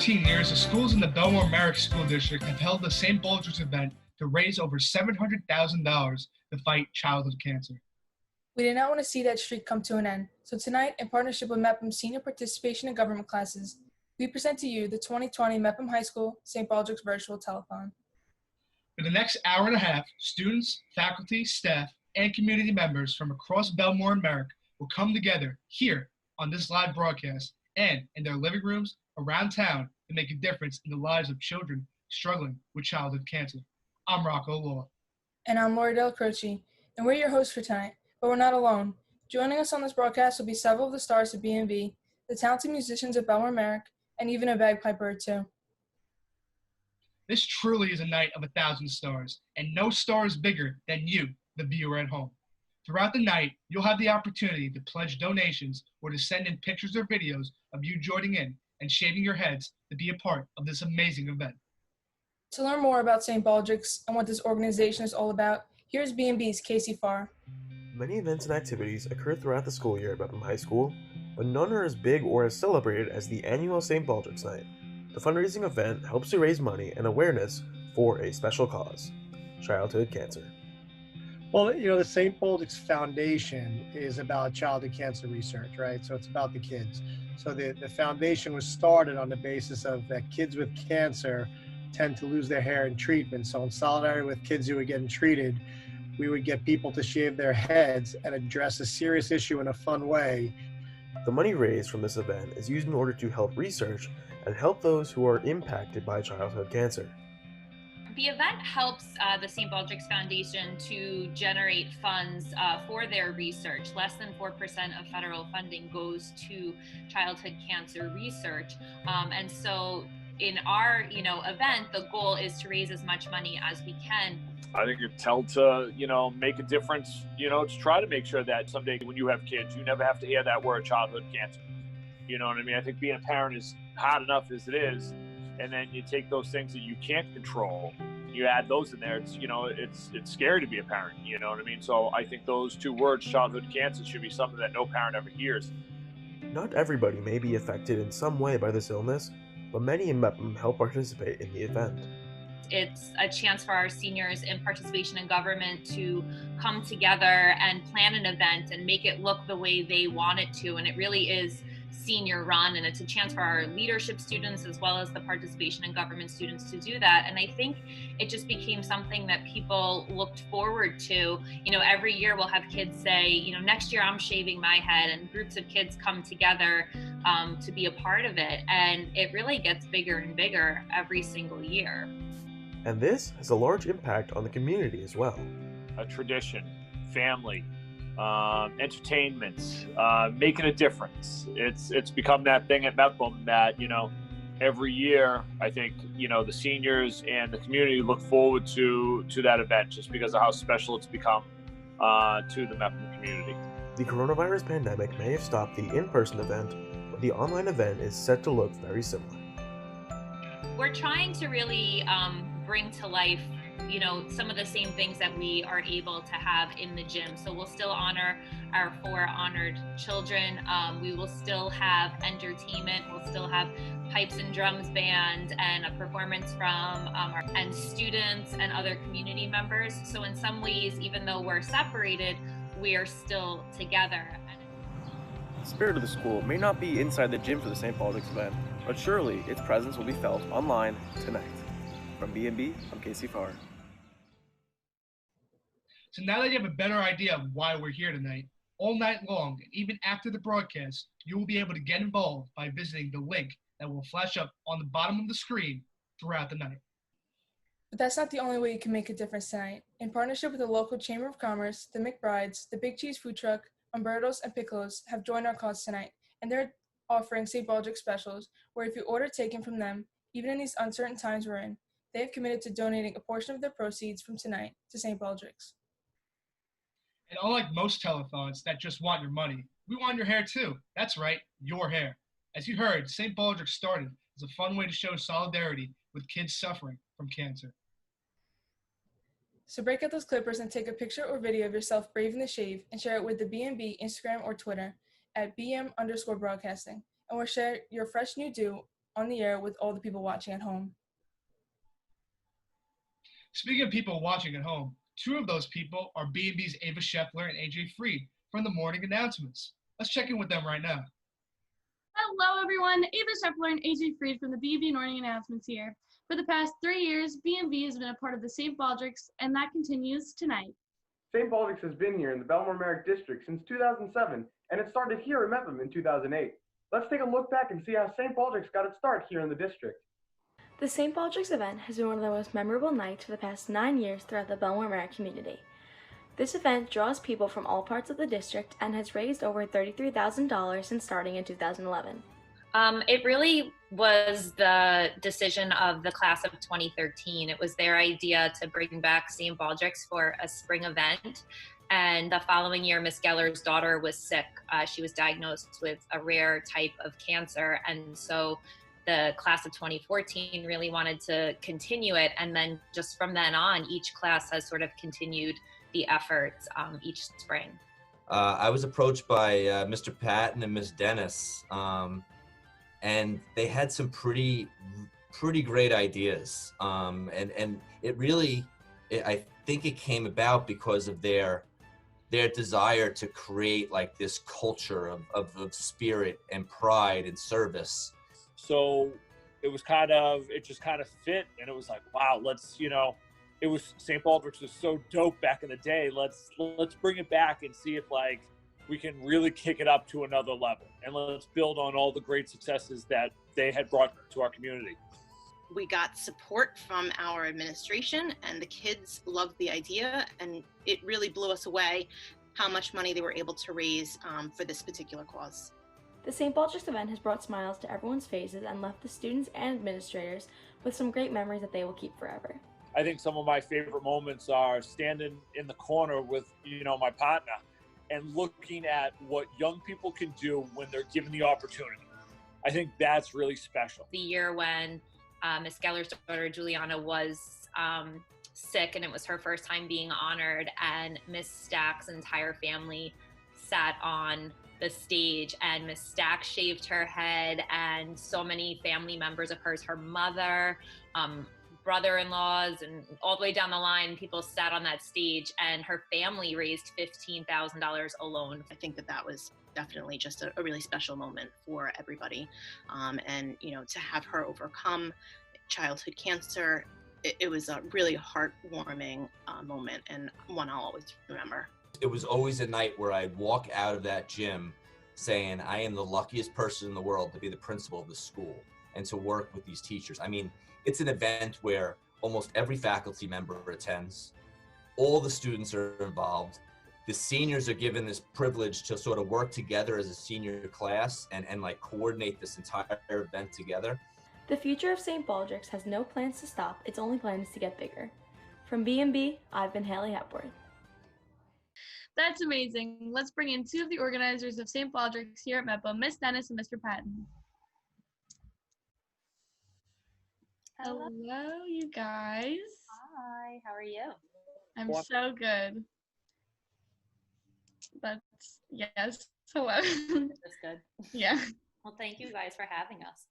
13 years, the schools in the Belmore Merrick School District have held the St. Baldrick's event to raise over $700,000 to fight childhood cancer. We did not want to see that streak come to an end, so tonight, in partnership with Mepham Senior Participation in Government classes, we present to you the 2020 Mepham High School St. Baldrick's Virtual Telethon. For the next hour and a half, students, faculty, staff, and community members from across Belmore and Merrick will come together here on this live broadcast and in their living rooms around town to make a difference in the lives of children struggling with childhood cancer. I'm Rocco Law. And I'm Laura Del Croce, and we're your hosts for tonight, but we're not alone. Joining us on this broadcast will be several of the stars of B&B, the talented musicians at Belmore Merrick, and even a bagpiper or two. This truly is a night of 1,000 stars, and no star is bigger than you, the viewer at home. Throughout the night, you'll have the opportunity to pledge donations or to send in pictures or videos of you joining in and shaving your heads to be a part of this amazing event. To learn more about St. Baldrick's and what this organization is all about, here's B&B's Casey Farr. Many events and activities occur throughout the school year at Mepham High School, but none are as big or as celebrated as the annual St. Baldrick's Night. The fundraising event helps to raise money and awareness for a special cause, childhood cancer. Well, the St. Baldrick's Foundation is about childhood cancer research, right? So it's about the kids. So the foundation was started on the basis of that kids with cancer tend to lose their hair in treatment. So in solidarity with kids who were getting treated, we would get people to shave their heads and address a serious issue in a fun way. The money raised from this event is used in order to help research and help those who are impacted by childhood cancer. The event helps the St. Baldrick's Foundation to generate funds for their research. Less than 4% of federal funding goes to childhood cancer research. And so in our, event, the goal is to raise as much money as we can. I think it's held to, make a difference, to try to make sure that someday when you have kids, you never have to hear that word childhood cancer. You know what I mean? I think being a parent is hard enough as it is. And then you take those things that you can't control, you add those in there. It's scary to be a parent. You know what I mean? So I think those two words, childhood cancer, should be something that no parent ever hears. Not everybody may be affected in some way by this illness, but many in Mepham help participate in the event. It's a chance for our seniors in participation in government to come together and plan an event and make it look the way they want it to. And it really is senior run, and it's a chance for our leadership students as well as the participation in government students to do that. And I think it just became something that people looked forward to. Every year we'll have kids say, next year I'm shaving my head, and groups of kids come together to be a part of it. And it really gets bigger and bigger every single year. And this has a large impact on the community as well. A tradition, family, entertainment, making a difference. It's become that thing at Mepham that, every year, I think, the seniors and the community look forward to that event just because of how special it's become to the Mepham community. The coronavirus pandemic may have stopped the in-person event, but the online event is set to look very similar. We're trying to really bring to life some of the same things that we are able to have in the gym. So we'll still honor our 4 honored children. We will still have entertainment. We'll still have pipes and drums band and a performance from our students and other community members. So in some ways, even though we're separated, we are still together. The spirit of the school may not be inside the gym for the St. Baldrick's event, but surely its presence will be felt online tonight. From B&B, I'm Casey Farr. So now that you have a better idea of why we're here tonight, all night long, and even after the broadcast, you will be able to get involved by visiting the link that will flash up on the bottom of the screen throughout the night. But that's not the only way you can make a difference tonight. In partnership with the local Chamber of Commerce, the McBrides, the Big Cheese Food Truck, Umberto's, and Piccolo's have joined our cause tonight, and they're offering St. Baldrick specials, where if you order taken from them, even in these uncertain times we're in, they have committed to donating a portion of their proceeds from tonight to St. Baldrick's. And unlike most telethons that just want your money, we want your hair too. That's right, your hair. As you heard, St. Baldrick started as a fun way to show solidarity with kids suffering from cancer. So break out those clippers and take a picture or video of yourself braving the shave and share it with the B&B Instagram or Twitter at BM_broadcasting. And we'll share your fresh new do on the air with all the people watching at home. Speaking of people watching at home, two of those people are B&B's Ava Scheffler and AJ Freed from the morning announcements. Let's check in with them right now. Hello, everyone. Ava Scheffler and AJ Freed from the B&B Morning Announcements here. For the past 3 years, B&B has been a part of the St. Baldrick's, and that continues tonight. St. Baldrick's has been here in the Belmore-Merrick District since 2007, and it started here in Mepham in 2008. Let's take a look back and see how St. Baldrick's got its start here in the district. The St. Baldrick's event has been one of the most memorable nights for the past 9 years throughout the Belmore-Merrick community. This event draws people from all parts of the district and has raised over $33,000 since starting in 2011. It really was the decision of the class of 2013. It was their idea to bring back St. Baldrick's for a spring event. And the following year, Miss Geller's daughter was sick. She was diagnosed with a rare type of cancer. And so the class of 2014 really wanted to continue it. And then just from then on, each class has sort of continued the efforts each spring. I was approached by Mr. Patton and Miss Dennis. And they had some pretty great ideas. And it really, I think it came about because of their desire to create like this culture of spirit and pride and service. So it just kind of fit, and it was like, wow, it was St. Baldrick's was so dope back in the day. Let's bring it back and see if like we can really kick it up to another level, and let's build on all the great successes that they had brought to our community. We got support from our administration, and the kids loved the idea, and it really blew us away how much money they were able to raise for this particular cause. The St. Baldrick's event has brought smiles to everyone's faces and left the students and administrators with some great memories that they will keep forever. I think some of my favorite moments are standing in the corner with, my partner and looking at what young people can do when they're given the opportunity. I think that's really special. The year when Miss Geller's daughter, Juliana, was sick, and it was her first time being honored, and Miss Stack's entire family sat on the stage, and Miss Stack shaved her head, and so many family members of hers, her mother, brother-in-laws, and all the way down the line, people sat on that stage, and her family raised $15,000 alone. I think that was definitely just a really special moment for everybody. And, to have her overcome childhood cancer, it was a really heartwarming moment, and one I'll always remember. It was always a night where I'd walk out of that gym saying, I am the luckiest person in the world to be the principal of the school and to work with these teachers. I mean, it's an event where almost every faculty member attends. All the students are involved. The seniors are given this privilege to sort of work together as a senior class and like coordinate this entire event together. The future of St. Baldrick's has no plans to stop, its only plans to get bigger. From B&B, I've been Haley Hepworth. That's amazing. Let's bring in two of the organizers of St. Baldrick's here at Mepham, Miss Dennis and Mr. Patton. Hello, you guys. Hi, how are you? I'm so good. Yes, hello. That's good. Yeah. Well, thank you guys for having us.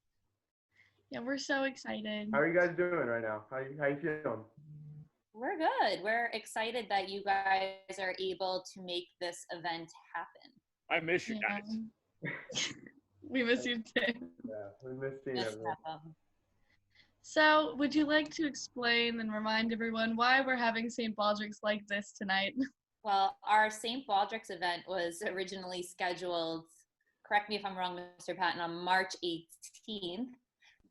Yeah, we're so excited. How are you guys doing right now? How you feeling? We're good. We're excited that you guys are able to make this event happen. I miss you guys. We miss you too. Yeah, we miss seeing everyone. So, would you like to explain and remind everyone why we're having St. Baldrick's like this tonight? Well, our St. Baldrick's event was originally scheduled, correct me if I'm wrong, Mr. Patton, on March 18th.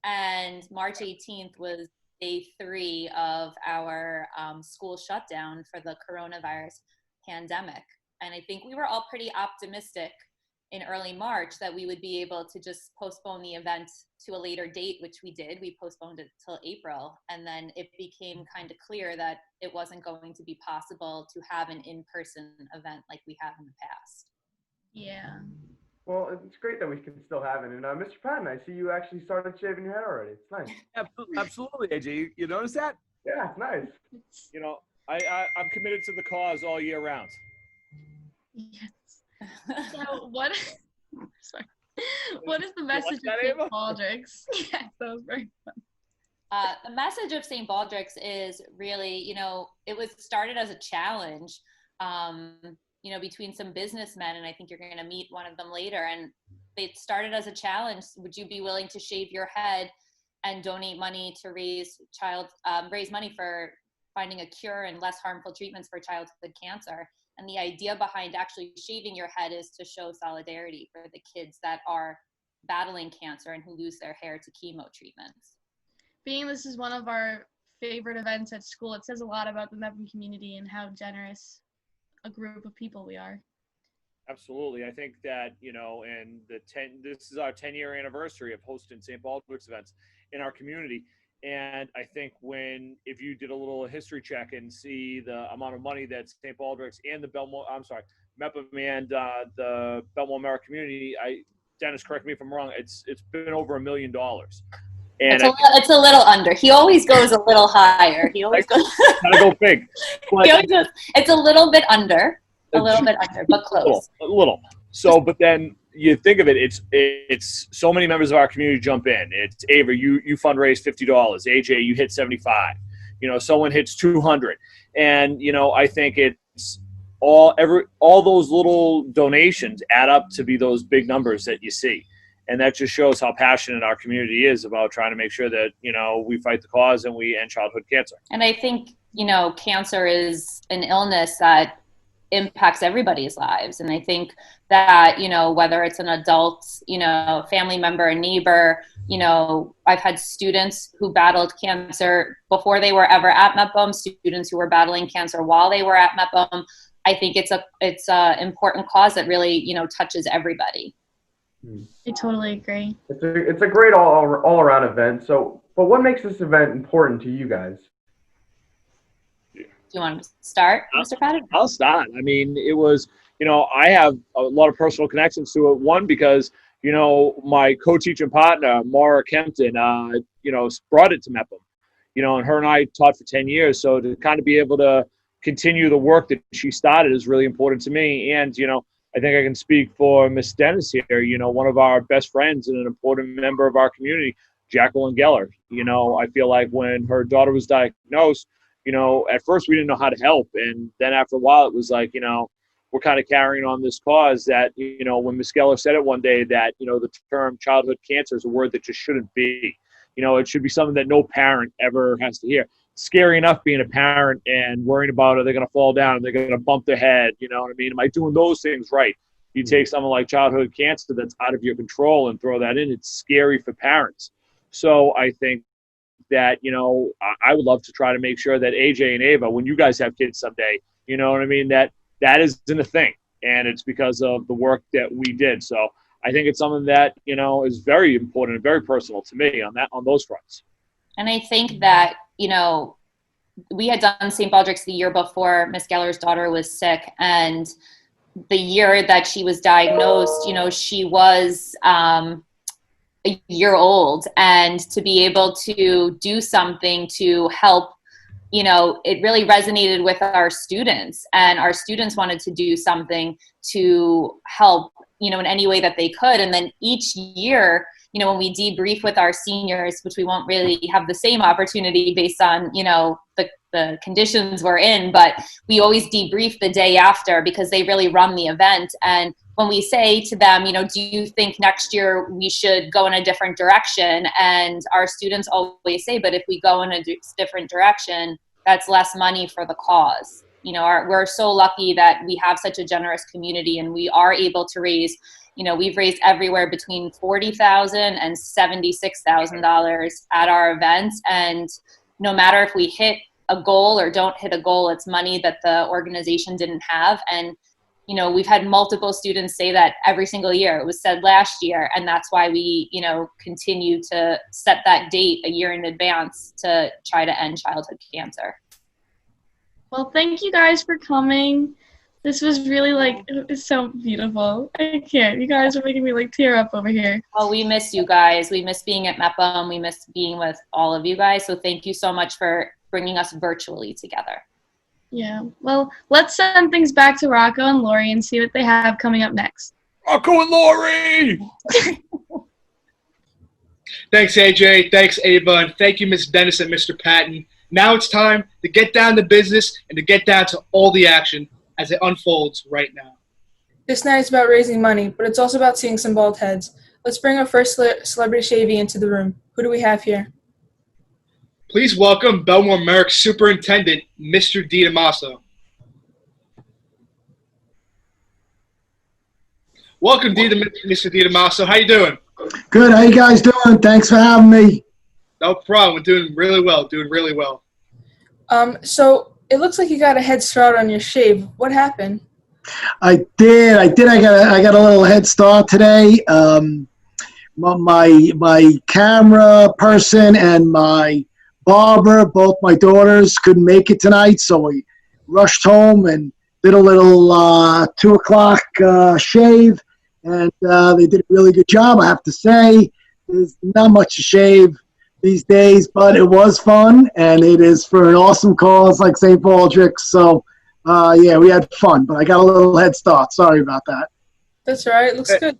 And March 18th was day 3 of our school shutdown for the coronavirus pandemic. And I think we were all pretty optimistic in early March that we would be able to just postpone the event to a later date, which we did. We postponed it till April. And then it became kind of clear that it wasn't going to be possible to have an in-person event like we have in the past. Yeah. Well, it's great that we can still have it. And Mr. Patton, I see you actually started shaving your head already. It's nice. Absolutely, AJ. You notice that? Yeah, it's nice. I'm committed to the cause all year round. Yes. So what? Sorry. What is the message of St. Baldrick's? Yes, that was very fun. The message of St. Baldrick's is really, it was started as a challenge, between some businessmen, and I think you're going to meet one of them later. And it started as a challenge. Would you be willing to shave your head and donate money to raise money for finding a cure and less harmful treatments for childhood cancer? And the idea behind actually shaving your head is to show solidarity for the kids that are battling cancer and who lose their hair to chemo treatments. Being this is one of our favorite events at school, it says a lot about the Mepham community and how generous a group of people we are. Absolutely. I think that, this is our 10-year anniversary of hosting St. Baldrick's events in our community. And I think if you did a little history check and see the amount of money that St. Baldrick's and Mepham and the Belmore Merrick community, Dennis, correct me if I'm wrong, it's been over $1 million. And it's a little under. He always goes a little higher. He always goes. Gotta go big. But he always goes, it's a little bit under, but close. A little. So, but then you think of it, it's so many members of our community jump in. It's Ava, you fundraise $50. AJ, you hit 75. Someone hits 200, and I think it's all those little donations add up to be those big numbers that you see. And that just shows how passionate our community is about trying to make sure that, we fight the cause and we end childhood cancer. And I think, cancer is an illness that impacts everybody's lives. And I think that, whether it's an adult, family member, a neighbor, I've had students who battled cancer before they were ever at Mepham, students who were battling cancer while they were at Mepham. I think it's a important cause that really, touches everybody. I totally agree. It's a great all around event. So, but what makes this event important to you guys? Do you want to start, Mr. Patton? I'll start. I mean, it was, I have a lot of personal connections to it. One, because, my co-teaching partner, Maura Kempton, brought it to Mepham, and her and I taught for 10 years. So to kind of be able to continue the work that she started is really important to me. And, I think I can speak for Miss Dennis here, one of our best friends and an important member of our community, Jacqueline Geller. I feel like when her daughter was diagnosed, at first we didn't know how to help. And then after a while, it was like, we're kind of carrying on this cause that, when Miss Geller said it one day that, the term childhood cancer is a word that just shouldn't be. It should be something that no parent ever has to hear. Scary enough being a parent and worrying about, are they going to fall down? Are they going to bump their head? You know what I mean? Am I doing those things right? You take something like childhood cancer that's out of your control and throw that in, it's scary for parents. So I think that, I would love to try to make sure that AJ and Ava, when you guys have kids someday, you know what I mean, that isn't a thing. And it's because of the work that we did. So I think it's something that, is very important and very personal to me on those fronts. And I think that, we had done St. Baldrick's the year before Miss Geller's daughter was sick. And the year that she was diagnosed, she was a year old. And to be able to do something to help, it really resonated with our students. And our students wanted to do something to help, in any way that they could. And then each year, when we debrief with our seniors, which we won't really have the same opportunity based on, the conditions we're in, but we always debrief the day after because they really run the event. And when we say to them, do you think next year we should go in a different direction? And our students always say, but if we go in a different direction, that's less money for the cause. We're so lucky that we have such a generous community and we are able to raise, we've raised everywhere between $40,000 and $76,000 at our events. And no matter if we hit a goal or don't hit a goal, it's money that the organization didn't have. And, we've had multiple students say that every single year. It was said last year. And that's why we, continue to set that date a year in advance to try to end childhood cancer. Well, thank you guys for coming. This was really it's so beautiful. I can't. You guys are making me tear up over here. Oh, we miss you guys. We miss being at Mepham. We miss being with all of you guys. So thank you so much for bringing us virtually together. Yeah. Well, let's send things back to Rocco and Lori and see what they have coming up next. Rocco and Lori! Thanks, AJ. Thanks, Ava. And thank you, Ms. Dennis and Mr. Patton. Now it's time to get down to business and to get down to all the action as it unfolds right now. This night is about raising money, but it's also about seeing some bald heads. Let's bring our first celebrity shavy into the room. Who do we have here? Please welcome Belmore Merrick Superintendent, Mr. DiDamaso. Welcome, Mr. DiDamaso. How you doing? Good. How you guys doing? Thanks for having me. No problem. We're doing really well. So it looks like you got a head start on your shave. What happened? I did. I got a little head start today. My camera person and my barber, both my daughters, couldn't make it tonight, so we rushed home and did a little 2 o'clock shave, and they did a really good job, I have to say. There's not much to shave these days, but it was fun, and it is for an awesome cause like St. Baldrick's. So, yeah, we had fun, but I got a little head start. Sorry about that. That's all right. Looks good.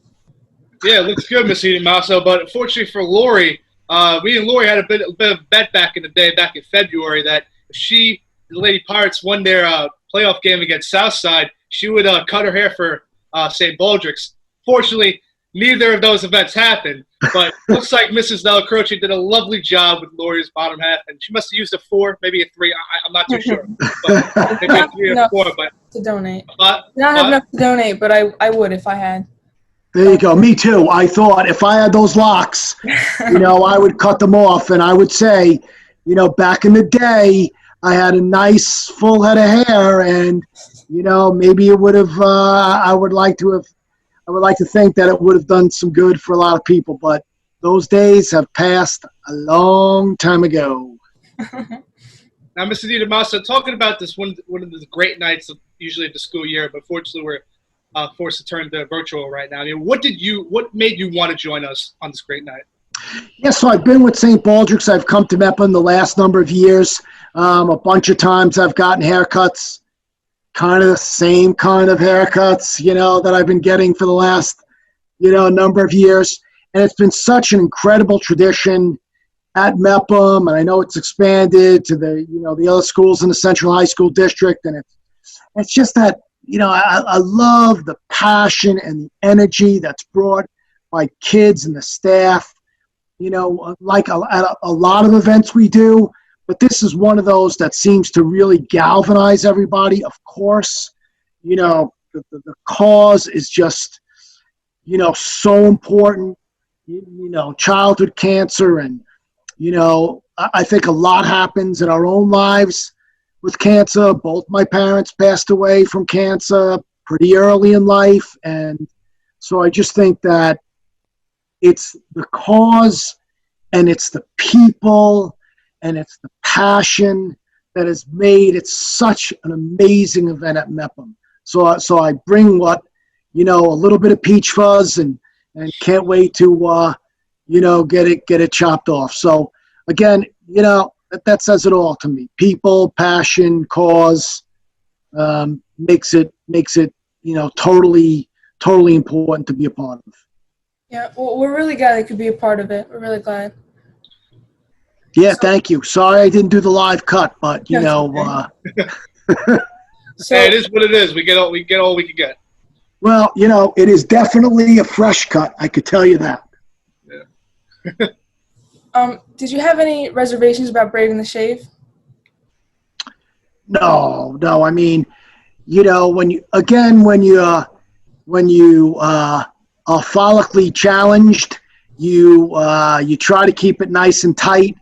Yeah, it looks good, Mr. DiDamaso. But unfortunately for Lori, we and Lori had a bit of a bet back in the day, back in February, that if the Lady Pirates won their playoff game against Southside, she would cut her hair for St. Baldrick's. Fortunately, neither of those events happened, but looks like Mrs. Della Croce did a lovely job with Lori's bottom half, and she must have used a 4, maybe a 3. I'm not too sure. But maybe a 3 or 4. But to donate. Not have enough to donate, but I would if I had. There you go. Me too. I thought if I had those locks, I would cut them off, and I would say, back in the day, I had a nice full head of hair, and maybe it would have. I would like to think that it would have done some good for a lot of people, but those days have passed a long time ago. Now, Mr. DiDamaso, talking about this one of the great nights usually of the school year, but fortunately we're forced to turn to virtual right now. I mean, what made you want to join us on this great night? Yeah, so I've been with St. Baldrick's. I've come to Mepham the last number of years. A bunch of times I've gotten haircuts, kind of the same kind of haircuts, that I've been getting for the last, number of years. And it's been such an incredible tradition at Mepham, and I know it's expanded to the other schools in the Central High School District. And it's just that, I love the passion and the energy that's brought by kids and the staff, like at a lot of events we do. But this is one of those that seems to really galvanize everybody. Of course, the cause is just, so important, childhood cancer. And, I think a lot happens in our own lives with cancer. Both my parents passed away from cancer pretty early in life. And so I just think that it's the cause and it's the people and it's the passion that has made it such an amazing event at Mepham. So I bring a little bit of peach fuzz and can't wait to, get it chopped off. So again, that says it all to me. People, passion, cause, makes it, totally important to be a part of. Yeah, well, we're really glad I could be a part of it. We're really glad. Yeah, thank you. Sorry I didn't do the live cut, but Hey, it is what it is. We get all we can get. Well, it is definitely a fresh cut. I could tell you that. Yeah. Did you have any reservations about braiding the shave? No. I mean, when you are follically challenged, you try to keep it nice and tight.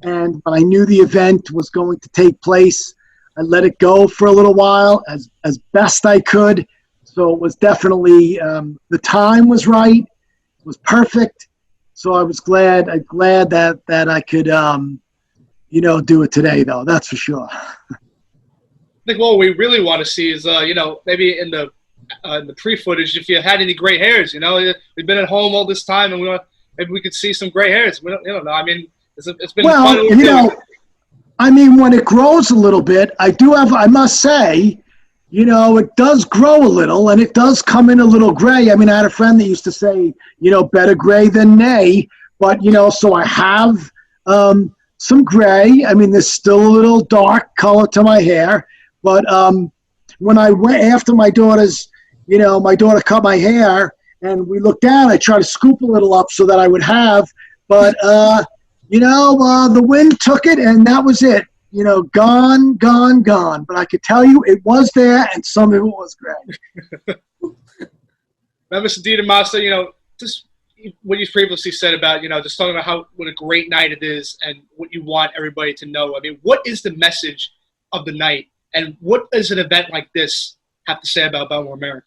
And when I knew the event was going to take place, I let it go for a little while as best I could. So it was definitely, the time was right. It was perfect. So I was glad that I could, do it today, though. That's for sure. I think what we really want to see is, maybe in the pre-footage, if you had any gray hairs. We've been at home all this time, and maybe we could see some gray hairs. We don't know. I mean, it's been well, fun. I mean, when it grows a little bit, I must say, it does grow a little and it does come in a little gray. I mean, I had a friend that used to say, better gray than nay, but, so I have some gray. I mean, there's still a little dark color to my hair, but when I went after my daughter cut my hair and we looked down, I tried to scoop a little up so that I would have, but, the wind took it and that was it. Gone. But I could tell you it was there and some of it was gray. Now, Mr. DiTomaso, just what you previously said about, just talking about what a great night it is and what you want everybody to know. I mean, what is the message of the night and what does an event like this have to say about Belmore Merrick?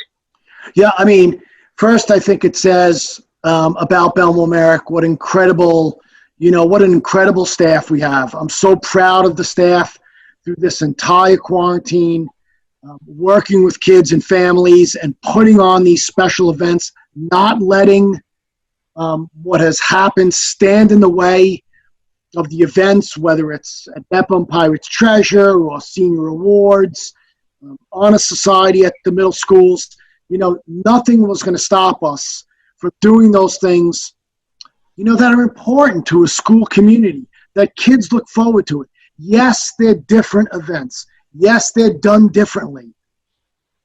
Yeah, I mean, first I think it says about Belmore Merrick, what an incredible staff we have. I'm so proud of the staff through this entire quarantine, working with kids and families and putting on these special events, not letting what has happened stand in the way of the events, whether it's at Mepham Pirates Treasure or Senior Awards, Honor Society at the middle schools. Nothing was going to stop us from doing those things that are important to a school community, that kids look forward to it. Yes, they're different events. Yes, they're done differently.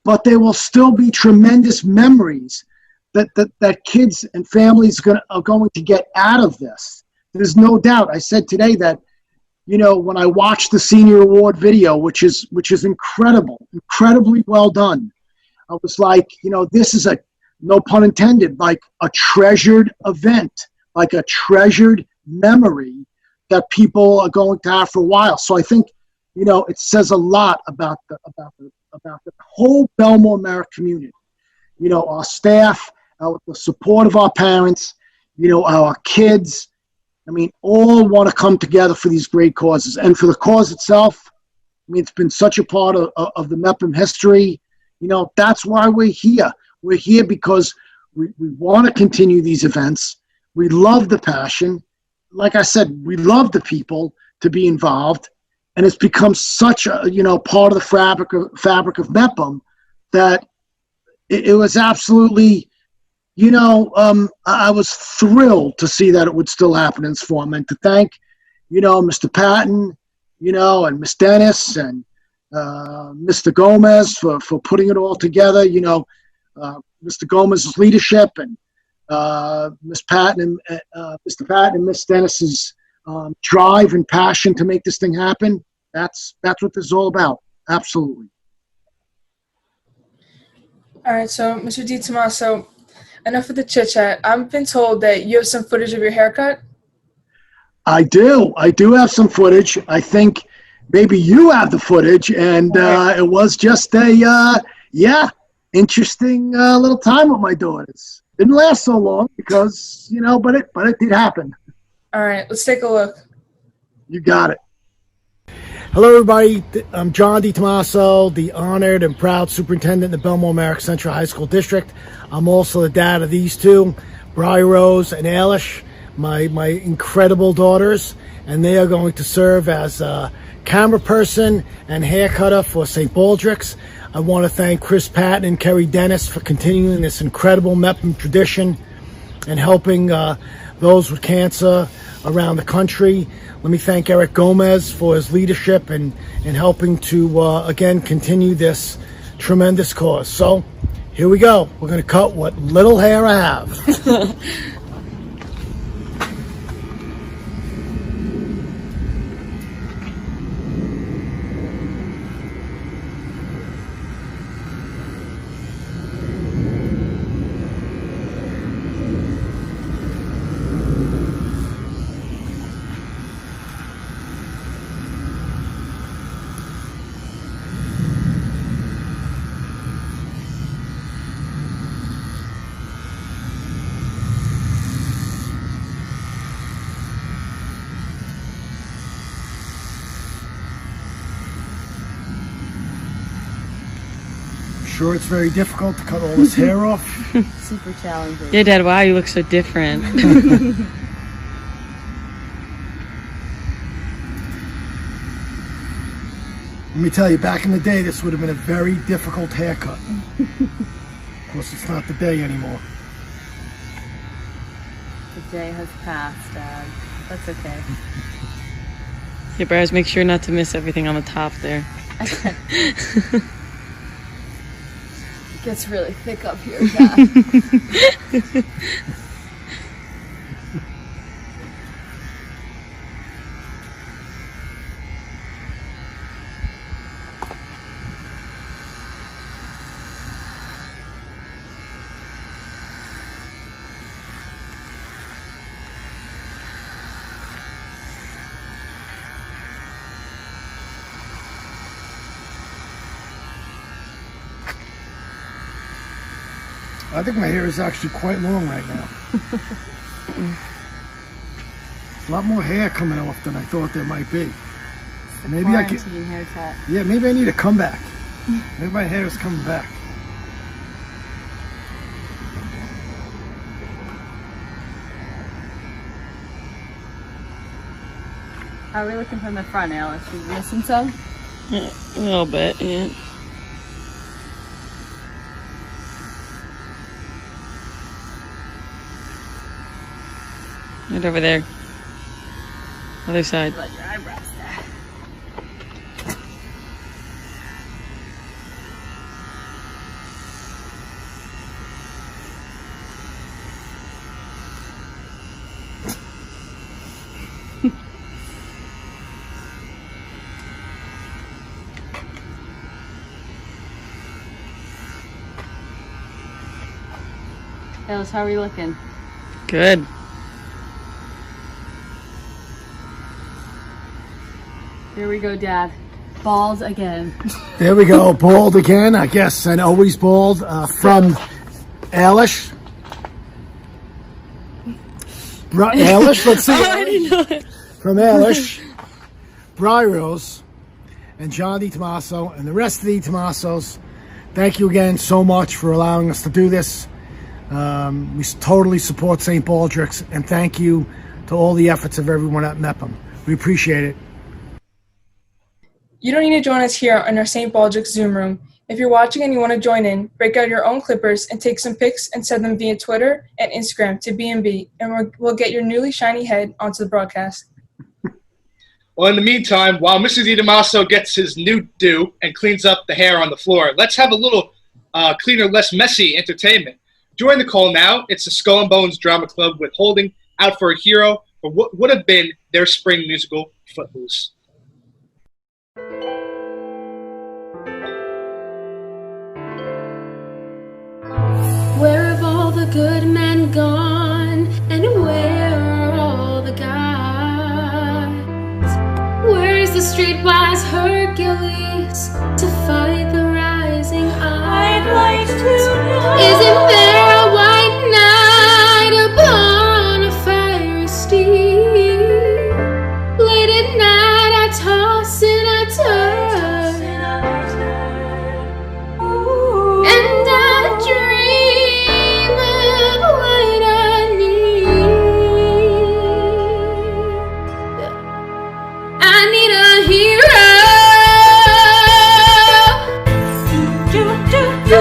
But there will still be tremendous memories that kids and families are going to get out of this. There's no doubt. I said today that, when I watched the Senior Award video, which is incredibly well done, I was like, this is no pun intended, like a treasured event, like a treasured memory that people are going to have for a while. So I think, it says a lot about the whole Belmore Merrick community. Our staff, the support of our parents, our kids. I mean, all want to come together for these great causes. And for the cause itself, I mean, it's been such a part of the Mepham history. That's why we're here. We're here because we want to continue these events. We love the passion. Like I said, we love the people to be involved. And it's become such a, part of the fabric of Mepham that it was absolutely, I was thrilled to see that it would still happen in this form. And to thank, Mr. Patton, and Miss Dennis and Mr. Gomez for putting it all together, Mr. Gomez's leadership and Mr. Patton and Miss Dennis's drive and passion to make this thing happen. That's what this is all about. Absolutely. All right, so Mr. DiTomaso, enough of the chit chat. I've been told that you have some footage of your haircut. I do have some footage. I think maybe you have the footage, and it was just a interesting little time with my daughters. Didn't last so long because but it did happen. All right, let's take a look. You got it. Hello, everybody. I'm John DiTomaso, the honored and proud superintendent of the Belmore Merrick Central High School District. I'm also the dad of these two, Briar Rose and Alish, my incredible daughters, and they are going to serve as a camera person and hair cutter for St. Baldrick's. I want to thank Chris Patton and Kerry Dennis for continuing this incredible Mepham tradition and helping those with cancer around the country. Let me thank Eric Gomez for his leadership and helping to, again, continue this tremendous cause. So here we go. We're going to cut what little hair I have. Sure, it's very difficult to cut all this hair off. Super challenging. Yeah, Dad, wow, you look so different. Let me tell you, back in the day, this would have been a very difficult haircut. Of course, it's not the day anymore. The day has passed, Dad. That's okay. Yeah, Bryce, make sure not to miss everything on the top there. It gets really thick up here, Dad. I think my hair is actually quite long right now. A lot more hair coming off than I thought there might be. Maybe I can. Haircut. Yeah, maybe I need a comeback. Maybe my hair is coming back. How are we looking from the front, Alice? Are you missing some? Yeah, a little bit, yeah. Right over there. Other side. Let your eyebrows there. Alice, how are you looking? Good. Here we go, Dad. Bald again. There we go, bald again, I guess, and always bald. From Alish. Alish, let's see. I didn't know it. From Alish, Bri Rose, and John DiTomaso, and the rest of the DiTomasos. Thank you again so much for allowing us to do this. We totally support St. Baldrick's, and thank you to all the efforts of everyone at Mepham. We appreciate it. You don't need to join us here in our St. Baldrick's Zoom room. If you're watching and you want to join in, break out your own clippers and take some pics and send them via Twitter and Instagram to B&B, and we'll get your newly shiny head onto the broadcast. Well, in the meantime, while Mr. DiTomaso gets his new do and cleans up the hair on the floor, let's have a little cleaner, less messy entertainment. Join the call now. It's the Skull and Bones Drama Club with Holding Out for a Hero for what would have been their spring musical, Footloose. Where have all the good men gone? And where are all the guys? Where's the streetwise Hercules to fight the rising I'd like to know. Isn't there a white knight upon a fiery steed? Late at night I toss and I turn, and I dream of what I need. I need a hero. Do, do, do, do.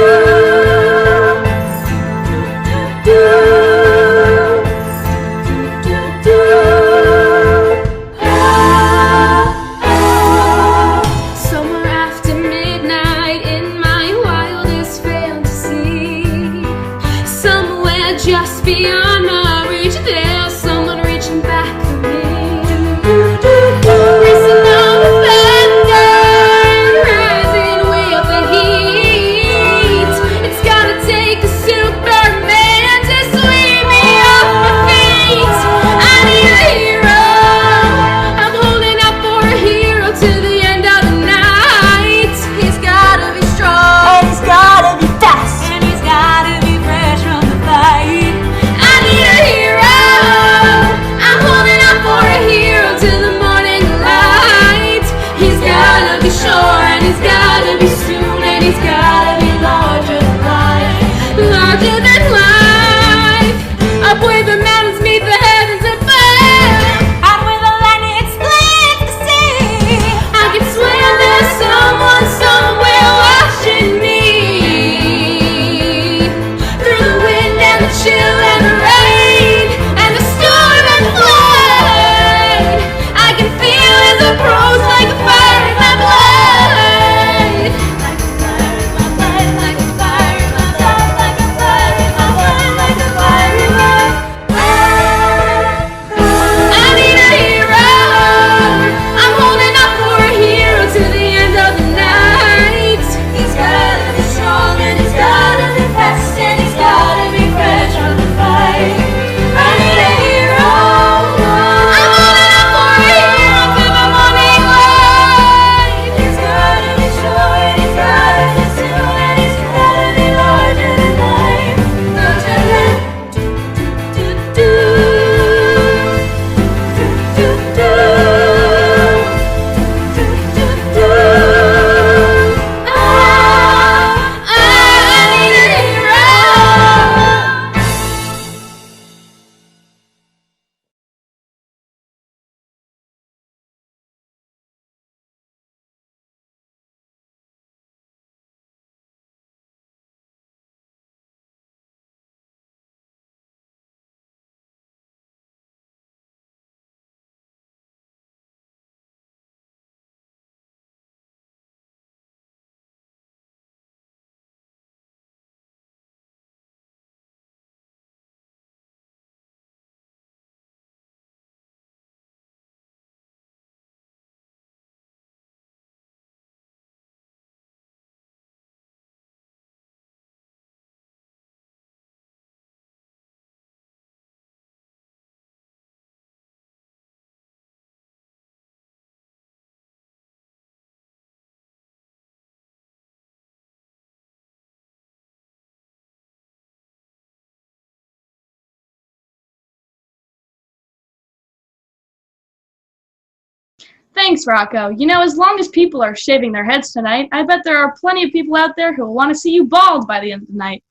Thanks, Rocco. You know, as long as people are shaving their heads tonight, I bet there are plenty of people out there who will want to see you bald by the end of the night.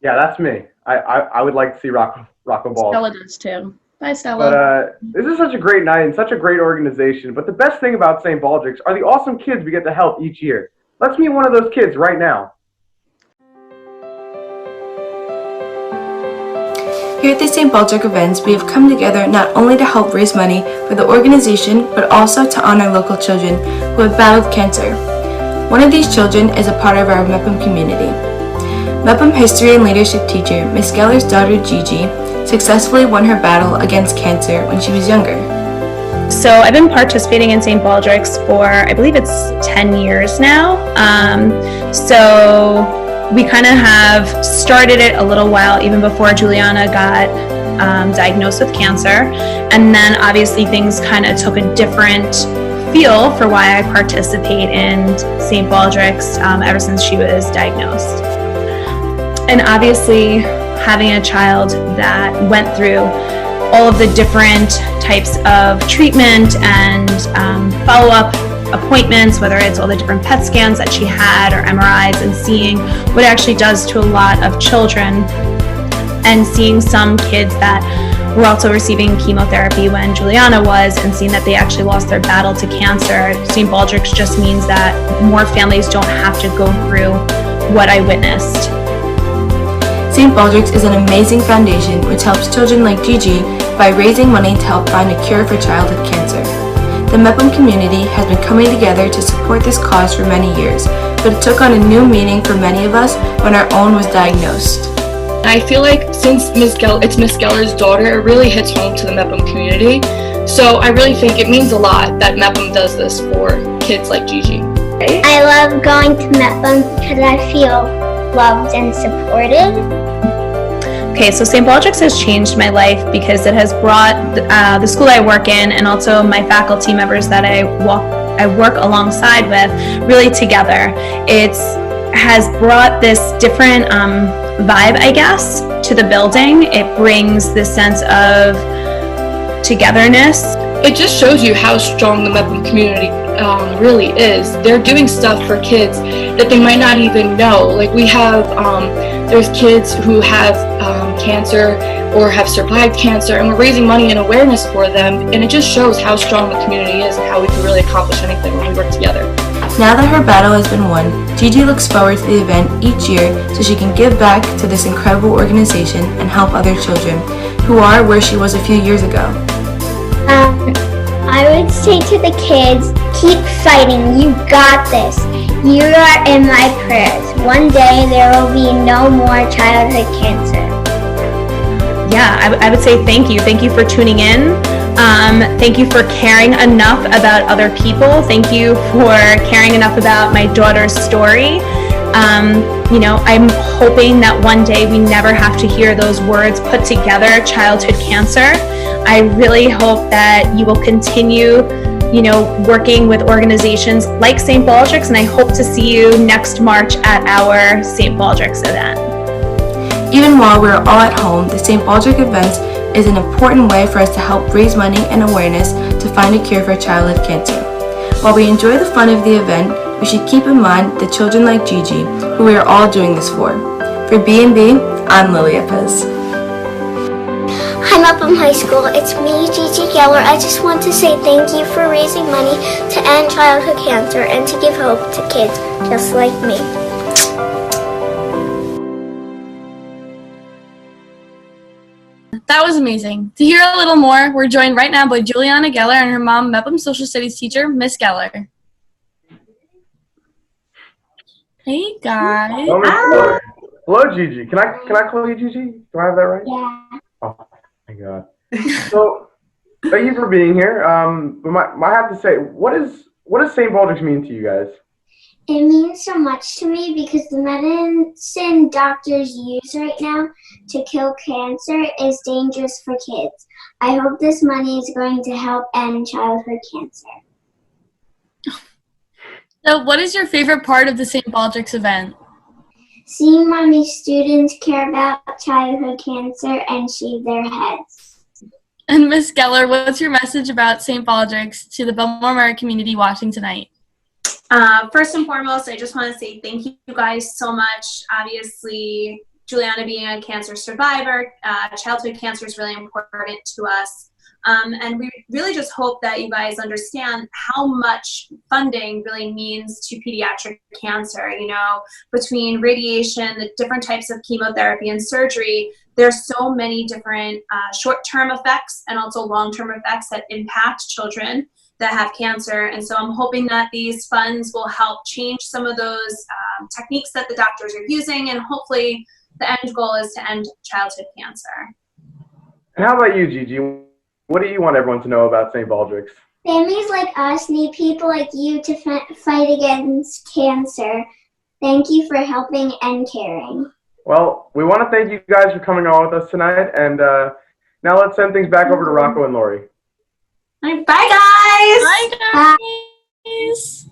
Yeah, that's me. I would like to see Rocco bald. Stella does too. Bye, Stella. But this is such a great night and such a great organization. But the best thing about St. Baldrick's are the awesome kids we get to help each year. Let's meet one of those kids right now. Here at the St. Baldrick events, we have come together not only to help raise money for the organization, but also to honor local children who have battled cancer. One of these children is a part of our Mepham community. Mepham history and leadership teacher, Miss Geller's daughter Gigi, successfully won her battle against cancer when she was younger. So I've been participating in St. Baldrick's for, I believe it's 10 years now. So we kind of have started it a little while, even before Juliana got diagnosed with cancer. And then obviously things kind of took a different feel for why I participate in St. Baldrick's ever since she was diagnosed. And obviously having a child that went through all of the different types of treatment and follow-up appointments, whether it's all the different PET scans that she had or MRIs, and seeing what it actually does to a lot of children, and seeing some kids that were also receiving chemotherapy when Juliana was, and seeing that they actually lost their battle to cancer. St. Baldrick's just means that more families don't have to go through what I witnessed. St. Baldrick's is an amazing foundation which helps children like Gigi by raising money to help find a cure for childhood cancer. The Mepham community has been coming together to support this cause for many years, but it took on a new meaning for many of us when our own was diagnosed. I feel like since it's Miss Geller's daughter, it really hits home to the Mepham community. So I really think it means a lot that Mepham does this for kids like Gigi. I love going to Mepham because I feel loved and supported. Okay, so St. Baldrick's has changed my life because it has brought the school I work in, and also my faculty members that I work alongside with, really together. It has brought this different vibe, I guess, to the building. It brings this sense of togetherness. It just shows you how strong the Mepham community really is. They're doing stuff for kids that they might not even know. Like we have, there's kids who have cancer or have survived cancer, and we're raising money and awareness for them, and it just shows how strong the community is and how we can really accomplish anything when we work together. Now that her battle has been won, Gigi looks forward to the event each year so she can give back to this incredible organization and help other children who are where she was a few years ago. I would say to the kids, keep fighting, you got this. You are in my prayers. One day there will be no more childhood cancer. Yeah, I would say thank you. Thank you for tuning in. Thank you for caring enough about other people. Thank you for caring enough about my daughter's story. You know, I'm hoping that one day we never have to hear those words put together, childhood cancer. I really hope that you will continue, you know, working with organizations like St. Baldrick's, and I hope to see you next March at our St. Baldrick's event. Even while we're all at home, the St. Baldrick events is an important way for us to help raise money and awareness to find a cure for childhood cancer. While we enjoy the fun of the event, we should keep in mind the children like Gigi, who we are all doing this for. For B&B, I'm Lily Epez. Hi Mepham High School, it's me, Gigi Geller. I just want to say thank you for raising money to end childhood cancer and to give hope to kids just like me. That was amazing. To hear a little more, we're joined right now by Juliana Geller and her mom, Mepham social studies teacher, Miss Geller. Hey guys. Hello, Gigi. Can I call you Gigi? Do I have that right? Yeah. Oh my God. So thank you for being here. But I have to say, what does St. Baldrick's mean to you guys? It means so much to me because the medicine doctors use right now to kill cancer is dangerous for kids. I hope this money is going to help end childhood cancer. So what is your favorite part of the St. Baldrick's event? Seeing mommy students care about childhood cancer and shave their heads. And Miss Geller, what's your message about St. Baldrick's to the Belmore Merritt community watching tonight? First and foremost, I just want to say thank you guys so much. Obviously, Juliana being a cancer survivor, childhood cancer is really important to us. And we really just hope that you guys understand how much funding really means to pediatric cancer. You know, between radiation, the different types of chemotherapy and surgery, there's so many different short-term effects and also long-term effects that impact children that have cancer. And so I'm hoping that these funds will help change some of those techniques that the doctors are using, and hopefully the end goal is to end childhood cancer. And how about you, Gigi? What do you want everyone to know about St. Baldrick's? Families like us need people like you to fight against cancer. Thank you for helping and caring. Well, we want to thank you guys for coming on with us tonight, and now let's send things back over to Rocco and Lori. Bye, guys! Bye, guys!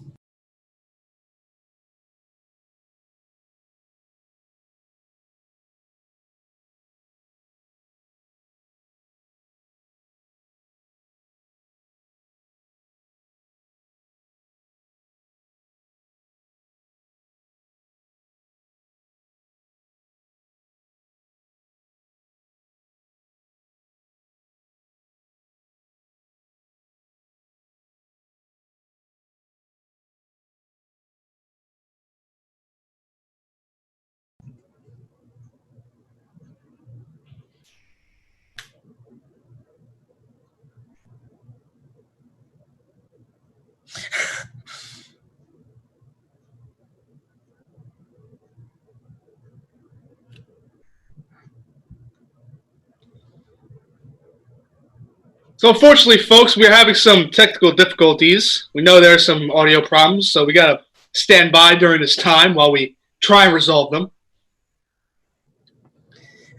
So unfortunately, folks, we're having some technical difficulties. We know there are some audio problems, so we got to stand by during this time while we try and resolve them.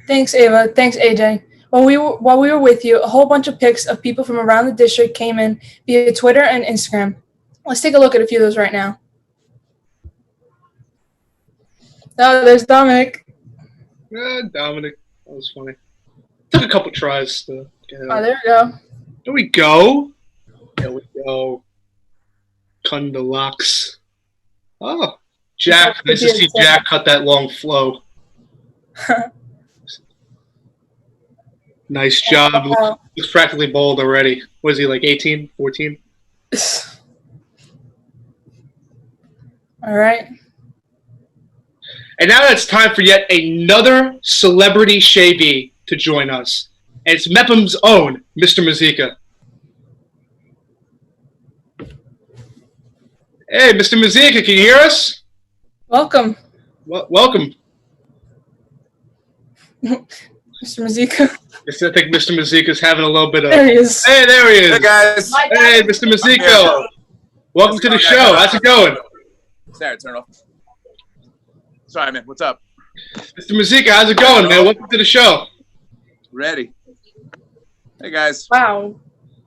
Thanks, Ava. Thanks, AJ. While we were with you, a whole bunch of pics of people from around the district came in via Twitter and Instagram. Let's take a look at a few of those right now. Oh, there's Dominic. Dominic. That was funny. Took a couple tries to get it out. Oh, there we go. There we go. There we go. Cundalux. Oh, Jack. Nice to see Jack cut that long flow. Nice job. Looks practically bald already. What is he, like 18, 14? All right. And now it's time for yet another celebrity shavee to join us. And it's Mepham's own Mr. Mazika. Hey, Mr. Mazika, can you hear us? Welcome. Welcome. Mr. Mazika. I think Mr. Mazika's having a little bit of... There he is. Hey, there he is. Hey, guys. Hey, Mr. Mazika. Welcome to the show. How's it going? Sorry, turn it off. Sorry, man. What's up? Mr. Mazika, how's it going, man? Welcome to the show. Ready. Hey, guys. Wow.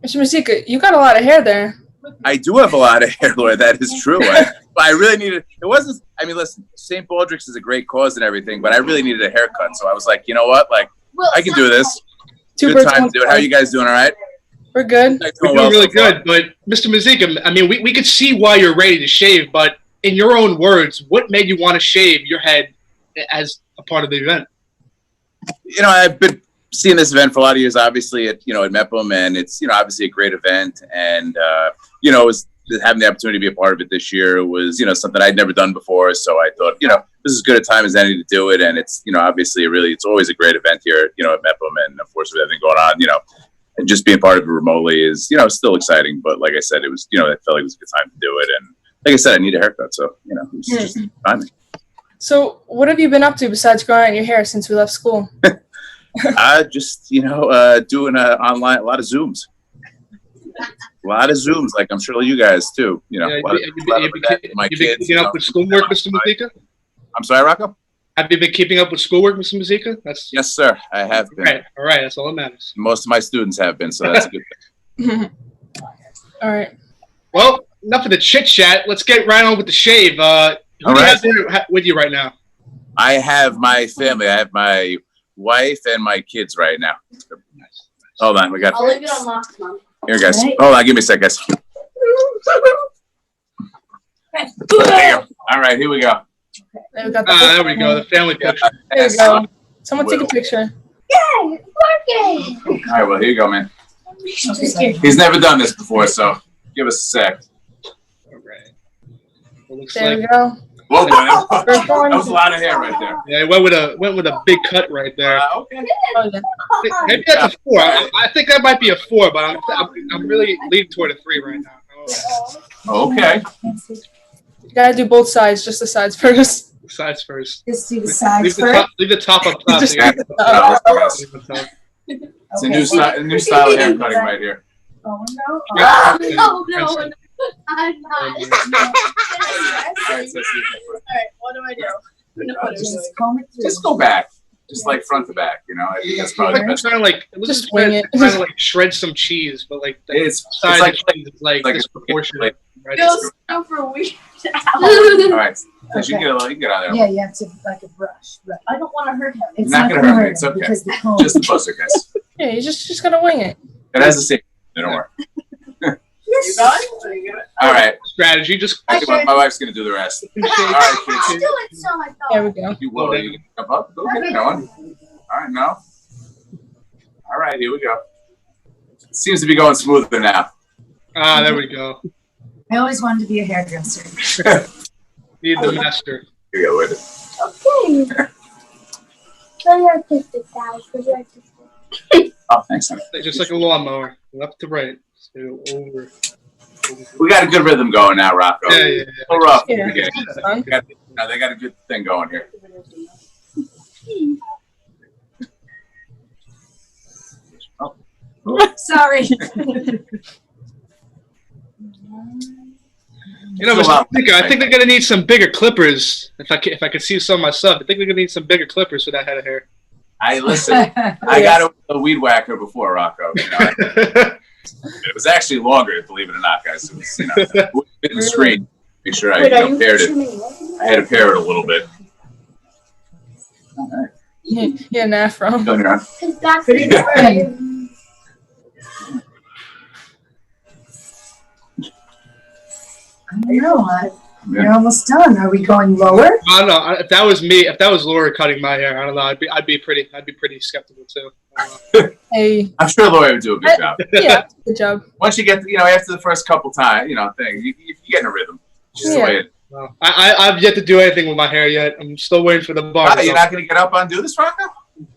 Mr. Mazika, you got a lot of hair there. I do have a lot of hair, Laura. That is true. I really needed... It wasn't... I mean, listen, St. Baldrick's is a great cause and everything, but I really needed a haircut. So I was like, you know what? Like, I can do this. Good time to do it. How are you guys doing? All right? We're good. We're doing really good. But, Mr. Mazika, I mean, we could see why you're ready to shave, but in your own words, what made you want to shave your head as a part of the event? You know, I've been seeing this event for a lot of years, obviously, at Mepham, and it's, obviously a great event. And, it was having the opportunity to be a part of it this year was, something I'd never done before. So I thought, this is as good a time as any to do it. And it's, obviously it's always a great event here, at Mepham. And of course, with everything going on, and just being part of it remotely is, still exciting. But like I said, it was, I felt like it was a good time to do it. And like I said, I need a haircut. So, it was just timing. So what have you been up to besides growing out your hair since we left school? Just, doing online, a lot of Zooms. A lot of Zooms, like I'm sure you guys too. My kids. Keeping up with schoolwork, Mr. Mazika? I'm sorry, Rocco? Have you been keeping up with schoolwork, Mr. Mazika? Yes, sir. I have been. All right. That's all that matters. Most of my students have been, so that's a good thing. All right. Well, enough of the chit chat. Let's get right on with the shave. Who do you have there with you right now? I have my family. I have my wife and my kids right now. Hold on, we got. I'll leave it unlocked, Mom. Here, guys. Right. Hold on, give me a sec, guys. There you go. All right, here we go. There we go. There we go. The family picture. There you go. Someone take a picture. Yay! Working! All right, well, here you go, man. He's never done this before, so give us a sec. All right. It looks There like. we go. Whoa, that was a lot of hair right there. Yeah, he went with a big cut right there. Okay. Oh, yeah. Maybe that's a 4. I think that might be a 4, but I'm really leaning toward a 3 right now. Okay. You gotta do both sides, just the sides first. Sides first. Just do the sides Leave the top up top. Just so you leave the got- top. It's a new style of hair cutting right here. Oh no! Yeah. Oh no! I'm not. All right, so Alright, what do I do? Just comb it through. just go back, just like front to back. You know, I think that's probably the Like best. trying to like Just wing it. trying to like shred some cheese, but like the It's side like of cheese is like a disproportionate. Right? Feels so for weird. All right, so you can get out of there. Yeah, you have to like a brush. Right. I don't want to hurt him. It's Not gonna hurt him. It's okay. because the comb. Just the buzzer, guys. Yeah, you just gotta wing it. It has the same. Don't worry. You got it? All right. Strategy, just My wife's gonna do the rest. All right, I'll kids. do it so I thought. There we go. You will. You can jump up. Go get it going. All right, now. All right, here we go. It seems to be going smoother now. there we go. I always wanted to be a hairdresser. Need the master. Here you go with it. Okay. Very artistic, guys. Very artistic. Oh, thanks, honey. Just like a lawnmower, left to right. So over. We got a good rhythm going now, Rocco. Yeah. A little rough in Yeah. the beginning. They got a good thing going here. Sorry. You know, Mr. Speaker, I think they're gonna need some bigger clippers. If I could see some myself, I think they're gonna need some bigger clippers for that head of hair. I listen. I got a weed whacker before, Rocco. You know, it was actually longer, believe it or not, guys. It was, fit the screen. Make sure I paired it. I had to pair it a little bit. All right. Yeah, an afro. Done here. That's I don't know. You're almost done. Are we going lower? I don't know. If that was me, if that was Laura cutting my hair, I don't know. I'd be pretty skeptical too. Hey. I'm sure Laura would do a good job. Yeah, good job. Once you get, after the first couple times, things, you get in a rhythm. Just the way it. Well, I've yet to do anything with my hair yet. I'm still waiting for the bar. You're not going to get up and do this, Rocco?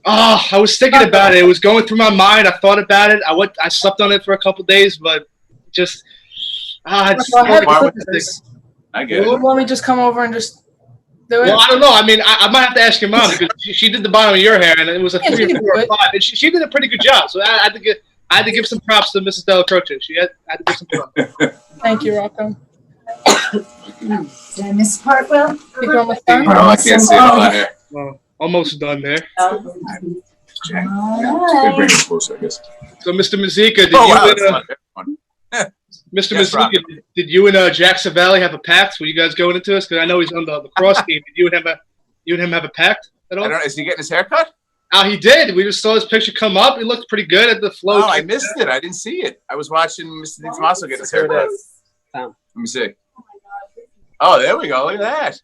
Oh, I was thinking about it. It was going through my mind. I thought about it. I slept on it for a couple days, but just it's I get it. You want me to just come over and just do it? Well, I don't know. I mean, I might have to ask your mom because she did the bottom of your hair, and it was a 3 or 4 or 5, and she did a pretty good job. So I had to give some props to Mrs. Della Croce. I had to give some props. Thank you, Rocco. Did I miss part, Will? You're almost done? No, I can't see all that hair. Well, almost done there. Jack, bring it closer, I guess. So, Mr. Mazika, did you and Jack Savelli have a pact? Were you guys going into this? Because I know he's on the lacrosse team. Did you and him have a pact at all? I don't know. Is he getting his hair cut? He did. We just saw his picture come up. He looked pretty good at the float. Oh, I missed it. I didn't see it. I was watching Mr. Di Tommaso get his hair cut. Let me see. Oh, there we go. Look at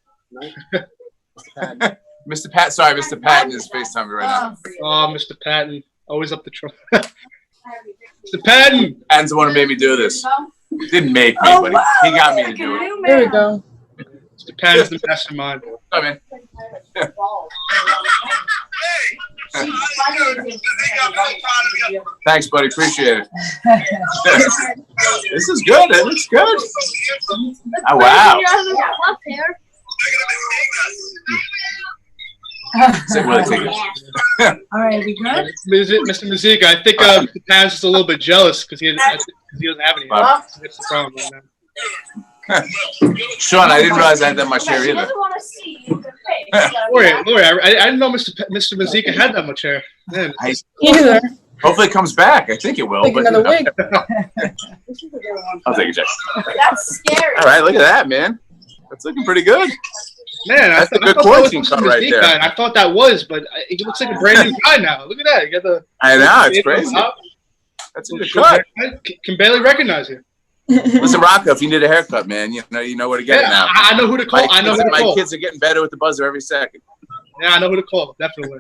that. Mr. Pat. Sorry, Mr. Patton is FaceTiming me right now. Oh, Mr. Patton. Always up the trunk. Mr. Patton. Patton's the one who made me do this. Didn't make me, but he got me to do it. There we go. Mr. Patton's the mastermind. Come in. Thanks, buddy. Appreciate it. This is good. It looks good. Oh, wow. All right, we good? Mr. Mazika, I think Mr. Patton's just a little bit jealous because he doesn't have any. That's the problem right now. Sean, I didn't realize I had that much hair either. Lori, I didn't know Mr. Mazika had that much hair. Man. Either. Hopefully it comes back. I think it will. Take another wig. I'll take it, Jack. That's scary. All right, look at that, man. That's looking pretty good. Man, that's a good thought quarantine cut right there. I thought that was, but he looks like a brand new guy now. Look at that. You got the. I know, it's crazy. That's a good cut. Can barely recognize you. Listen, Rocco, if you need a haircut, man, you know where to get it now. I know who to call. My kids are getting better with the buzzer every second. Yeah, I know who to call. Definitely.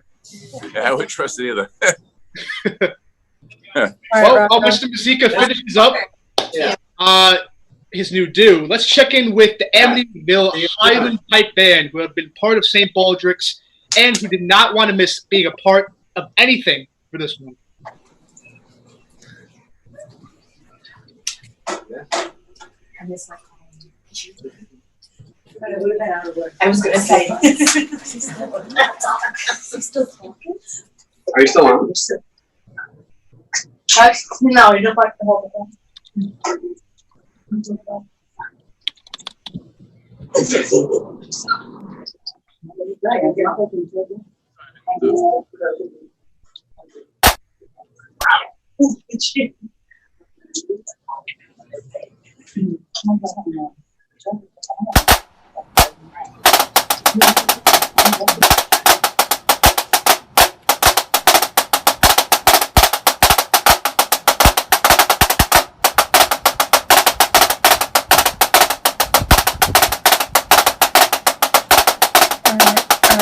Yeah, I wouldn't trust it either. Well, Mr. Mazika finishes up his new due. Let's check in with the Amityville Highland Pipe Band, who have been part of St. Baldrick's and who did not want to miss being a part of anything for this one. I was going to say. Are you still on? No, you don't like the whole thing.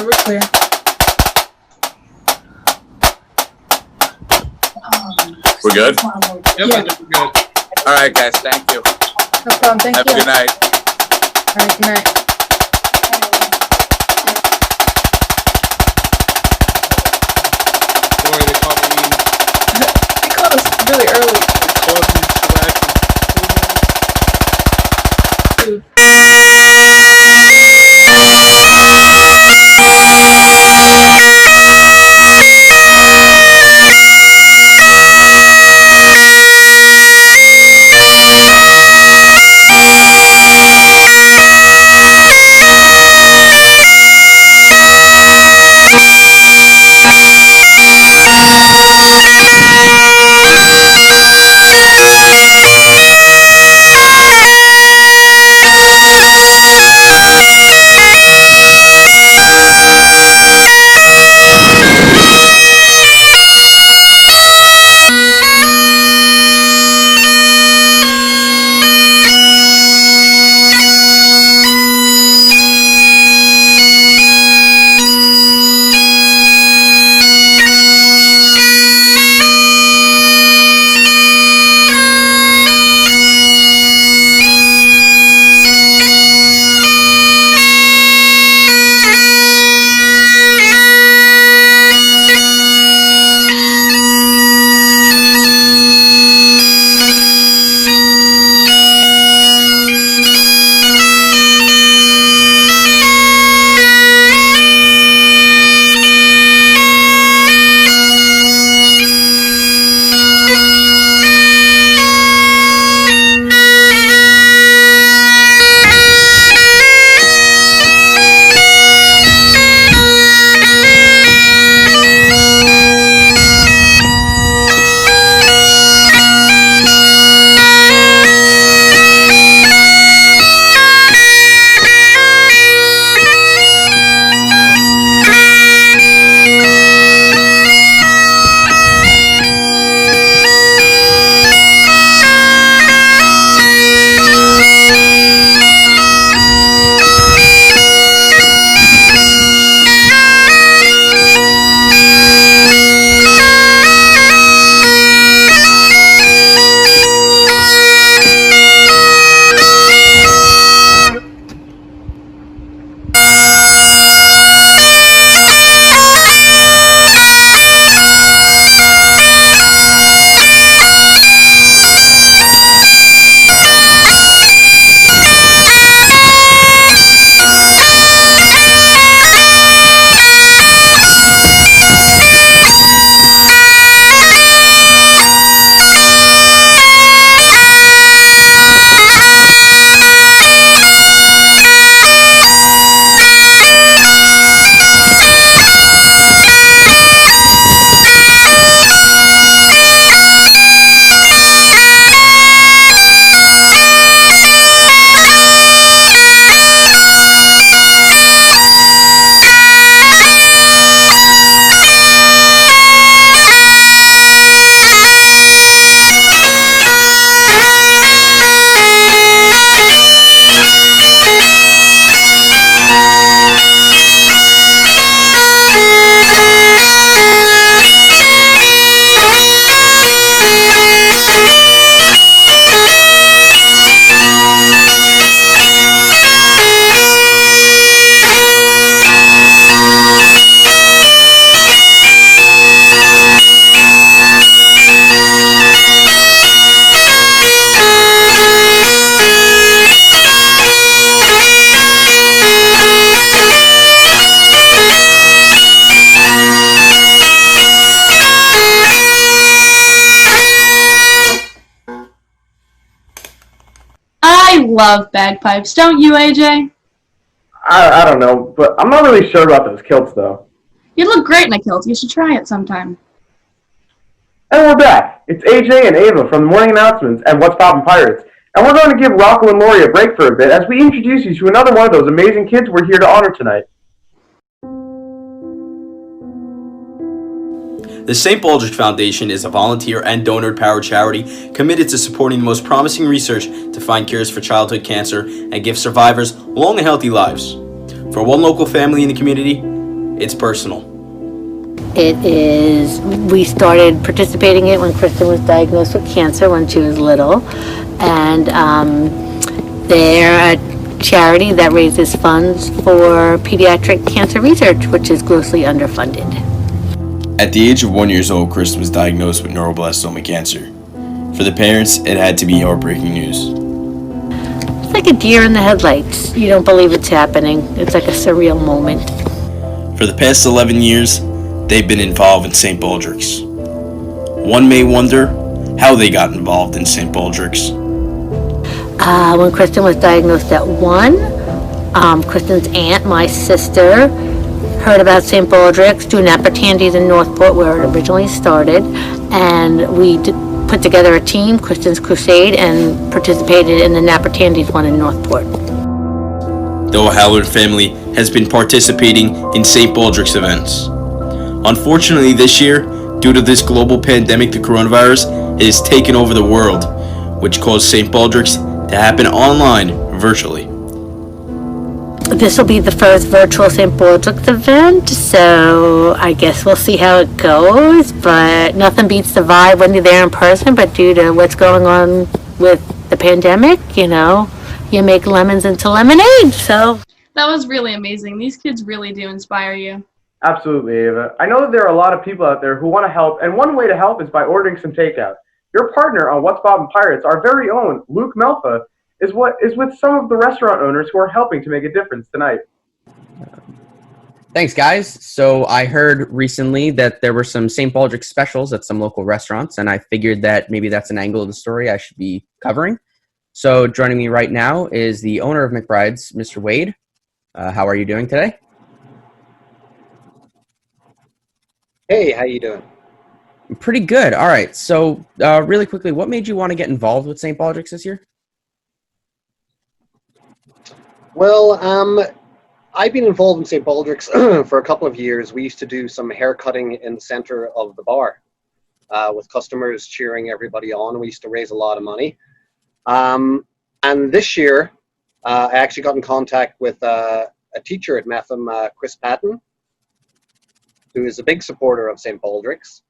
We're clear. We're good? Yep, I think we're good. All right, guys. Thank you. No problem. Thank Have you. a good night. All right, good night. Sorry, they caught me. They called us really early. They caught me slacking. love bagpipes, don't you, AJ? I don't know, but I'm not really sure about those kilts, though. You look great in a kilt. You should try it sometime. And we're back. It's AJ and Ava from the morning announcements and What's Poppin' Pirates. And we're going to give Rocco and Lori a break for a bit as we introduce you to another one of those amazing kids we're here to honor tonight. The St. Baldrick Foundation is a volunteer and donor-powered charity committed to supporting the most promising research to find cures for childhood cancer and give survivors long and healthy lives. For one local family in the community, it's personal. We started participating in it when Kristen was diagnosed with cancer when she was little. And they're a charity that raises funds for pediatric cancer research, which is grossly underfunded. At the age of 1 year old, Kristen was diagnosed with neuroblastoma cancer. For the parents, it had to be heartbreaking news. It's like a deer in the headlights. You don't believe it's happening. It's like a surreal moment. For the past 11 years, they've been involved in St. Baldrick's. One may wonder how they got involved in St. Baldrick's. When Kristen was diagnosed at 1, Kristen's aunt, my sister, heard about St. Baldrick's doing Napper Tandies in Northport where it originally started, and we put together a team, Kristen's Crusade, and participated in the Napper Tandies one in Northport. The O'Halloran family has been participating in St. Baldrick's events. Unfortunately this year, due to this global pandemic, the coronavirus, it has taken over the world, which caused St. Baldrick's to happen online, virtually. This will be the first virtual St. Baldrick's event, so I guess we'll see how it goes, but nothing beats the vibe when you're there in person, but due to what's going on with the pandemic, you make lemons into lemonade, so. That was really amazing. These kids really do inspire you. Absolutely, Ava. I know that there are a lot of people out there who want to help, and one way to help is by ordering some takeout. Your partner on What's Poppin' Pirates, our very own Luke Melfa, is with some of the restaurant owners who are helping to make a difference tonight. Thanks, guys. So I heard recently that there were some St. Baldrick specials at some local restaurants, and I figured that maybe that's an angle of the story I should be covering. So joining me right now is the owner of McBride's, Mr. Wade. How are you doing today? Hey, how you doing? Pretty good. All right. So really quickly, what made you want to get involved with St. Baldrick's this year? Well, I've been involved in St. Baldrick's for a couple of years. We used to do some hair cutting in the center of the bar with customers cheering everybody on. We used to raise a lot of money. And this year, I actually got in contact with a teacher at Mepham, Chris Patton, who is a big supporter of St. Baldrick's.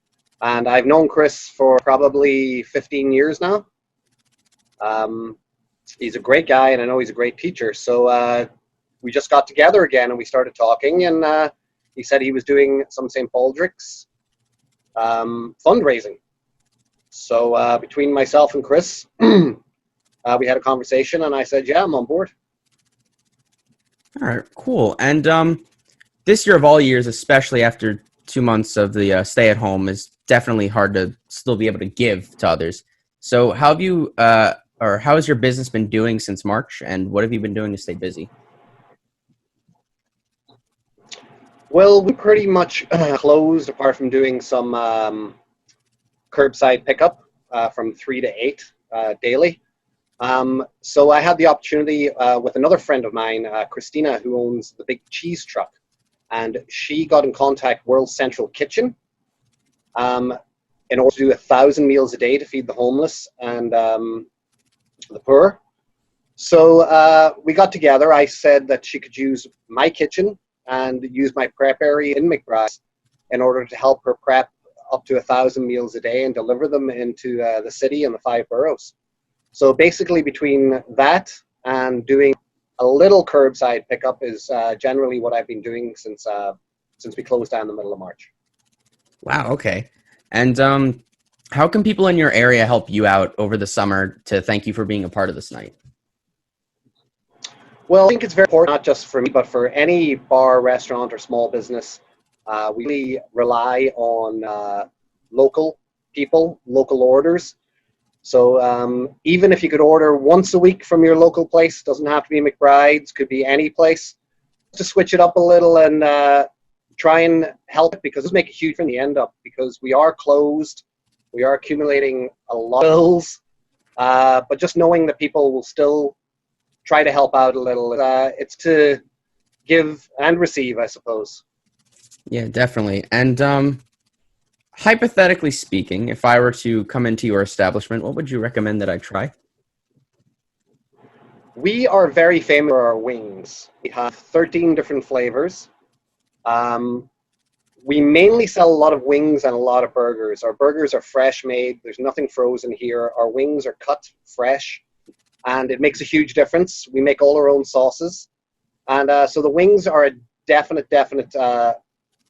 And I've known Chris for probably 15 years now. He's a great guy, and I know he's a great teacher. So we just got together again, and we started talking, and he said he was doing some St. Baldrick's fundraising. So between myself and Chris, we had a conversation, and I said, yeah, I'm on board. All right, cool. And this year of all years, especially after 2 months of the stay-at-home, is definitely hard to still be able to give to others. So how have you, or how has your business been doing since March, and what have you been doing to stay busy? Well, we pretty much closed, apart from doing some curbside pickup from 3 to 8 daily. So I had the opportunity with another friend of mine, Christina, who owns the Big Cheese Truck, and she got in contact with World Central Kitchen in order to do 1,000 meals a day to feed the homeless and the poor. So we got together. I said that she could use my kitchen and use my prep area in McBride in order to help her prep up to 1,000 meals a day and deliver them into the city and the 5 boroughs. So basically between that and doing a little curbside pickup is generally what I've been doing since we closed down in the middle of March. Wow, okay. And how can people in your area help you out over the summer to thank you for being a part of this night? Well, I think it's very important, not just for me, but for any bar, restaurant, or small business. We really rely on local people, local orders. So even if you could order once a week from your local place, doesn't have to be McBride's, could be any place, to switch it up a little and try and help it, because this make a huge difference in the end up, because we are closed, we are accumulating a lot of bills, but just knowing that people will still try to help out a little, it's to give and receive, I suppose. Yeah, definitely. And hypothetically speaking, if I were to come into your establishment, what would you recommend that I try? We are very famous for our wings. We have 13 different flavors. We mainly sell a lot of wings and a lot of burgers. Our burgers are fresh made. There's nothing frozen here. Our wings are cut fresh, and it makes a huge difference. We make all our own sauces. And so the wings are a definite,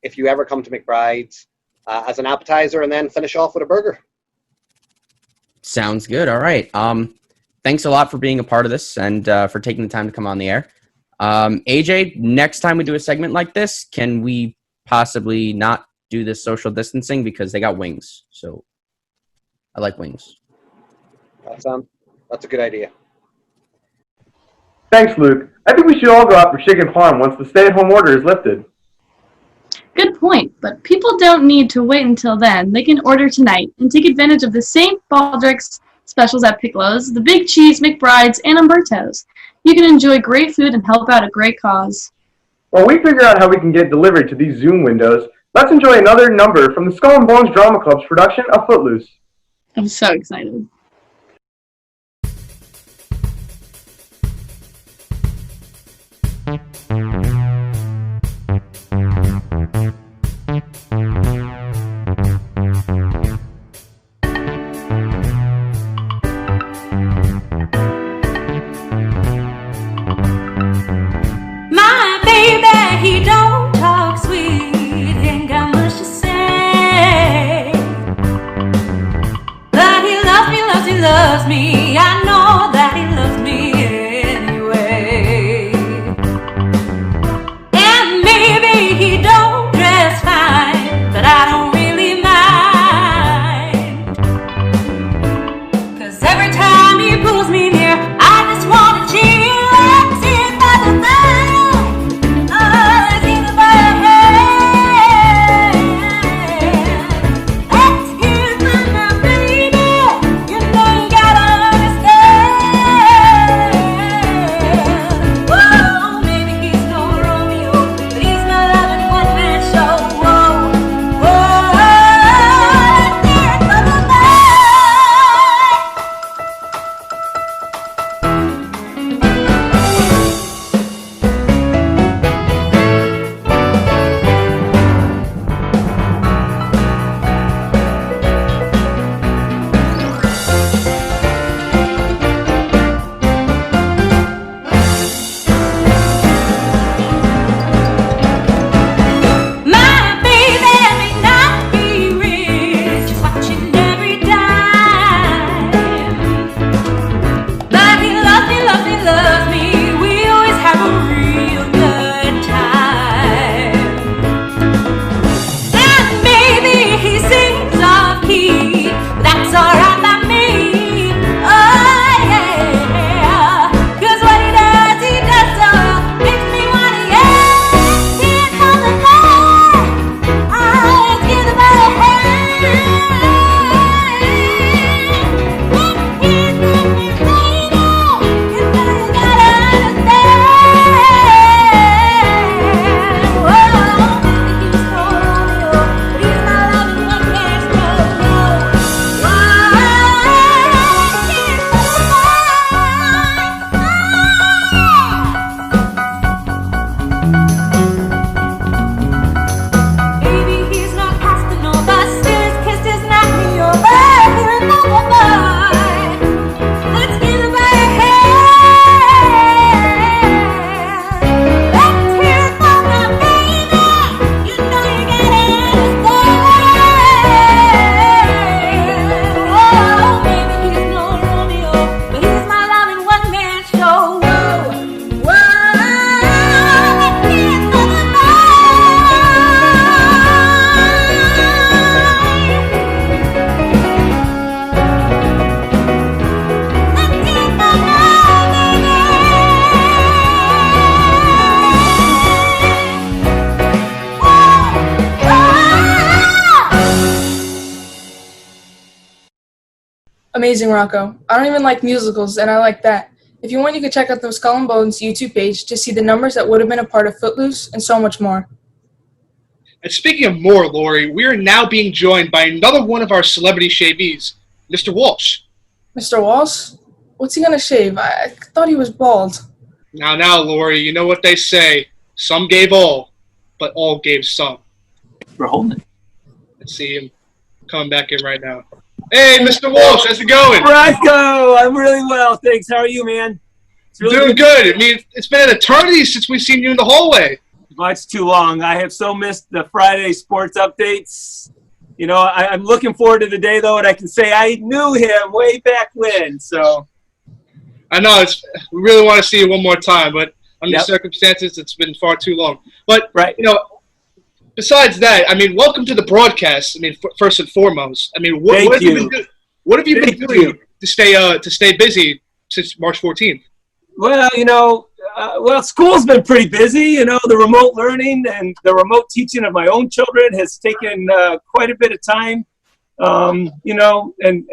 if you ever come to McBride's, as an appetizer, and then finish off with a burger. Sounds good. All right. Thanks a lot for being a part of this and for taking the time to come on the air. AJ, next time we do a segment like this, can we possibly not do this social distancing, because they got wings? So I like wings. That's a good idea. Thanks, Luke. I think we should all go out for chicken parm once the stay-at-home order is lifted. Good point, but people don't need to wait until then. They can order tonight and take advantage of the St. Baldrick's specials at Piccolo's, the Big Cheese, McBride's, and Umberto's. You can enjoy great food and help out a great cause. While we figure out how we can get delivered to these Zoom windows, let's enjoy another number from the Skull and Bones Drama Club's production of Footloose. I'm so excited. He don't talk sweet, ain't got much to say. But he loves me. I know that he loves me anyway. And maybe he don't dress fine, but I don't really mind. 'Cause every time he pulls me near, I just wanna chill and see if I can find. Excuse me, my baby, you know you gotta understand. Amazing, Rocco. I don't even like musicals, and I like that. If you want, you can check out the Skull and Bones YouTube page to see the numbers that would have been a part of Footloose and so much more. And speaking of more, Lori, we are now being joined by another one of our celebrity shavees, Mr. Walsh. Mr. Walsh? What's he gonna shave? I thought he was bald. Now, Lori, you know what they say. Some gave all, but all gave some. We're holding it. Let's see him coming back in right now. Hey, Mr. Walsh, how's it going? Rocco, I'm really well, thanks. How are you, man? Really doing good. I mean, it's been an eternity since we've seen you in the hallway. Much too long. I have so missed the Friday sports updates. You know, I'm looking forward to the day, though, and I can say I knew him way back when, so. I know, we really want to see you one more time, but under the circumstances, it's been far too long. But, you know, besides that, I mean, welcome to the broadcast. I mean, first and foremost. I mean, what have you been doing to stay busy since March 14th? Well, you know, school's been pretty busy. You know, the remote learning and the remote teaching of my own children has taken quite a bit of time. You know, and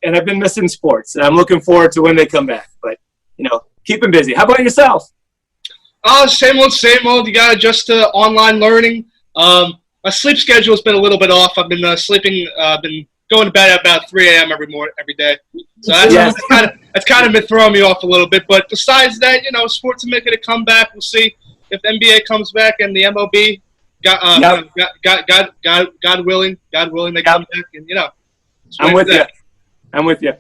I've been missing sports. And I'm looking forward to when they come back. But, you know, keep them busy. How about yourself? Same old. You got to adjust to online learning. My sleep schedule has been a little bit off. I've been sleeping. Been going to bed at about 3 a.m. every day. So that's kind of been throwing me off a little bit. But besides that, you know, sports are making a comeback. We'll see if the NBA comes back and the MLB. God willing, they come back, and you know. I'm with you.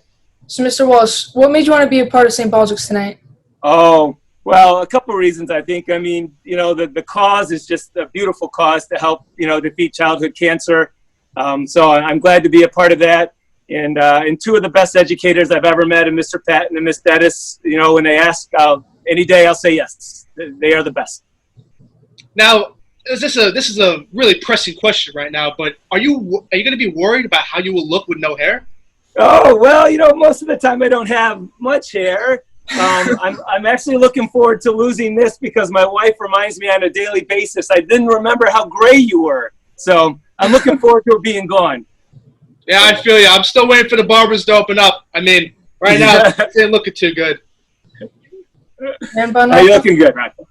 So, Mr. Walsh, what made you want to be a part of St. Baldrick's tonight? Oh, well, a couple of reasons, I think. I mean, you know, the cause is just a beautiful cause to help, you know, defeat childhood cancer. So I'm glad to be a part of that. And two of the best educators I've ever met, and Mr. Patton and Miss Dennis, you know, when they ask any day, I'll say yes. They are the best. Now, this is a really pressing question right now, but are you going to be worried about how you will look with no hair? Oh, well, you know, most of the time I don't have much hair. I'm actually looking forward to losing this because my wife reminds me on a daily basis, I didn't remember how gray you were. So I'm looking forward to it being gone. Yeah, I feel you. I'm still waiting for the barbers to open up. I mean, right now, it ain't looking too good. Are you looking good, Rocco?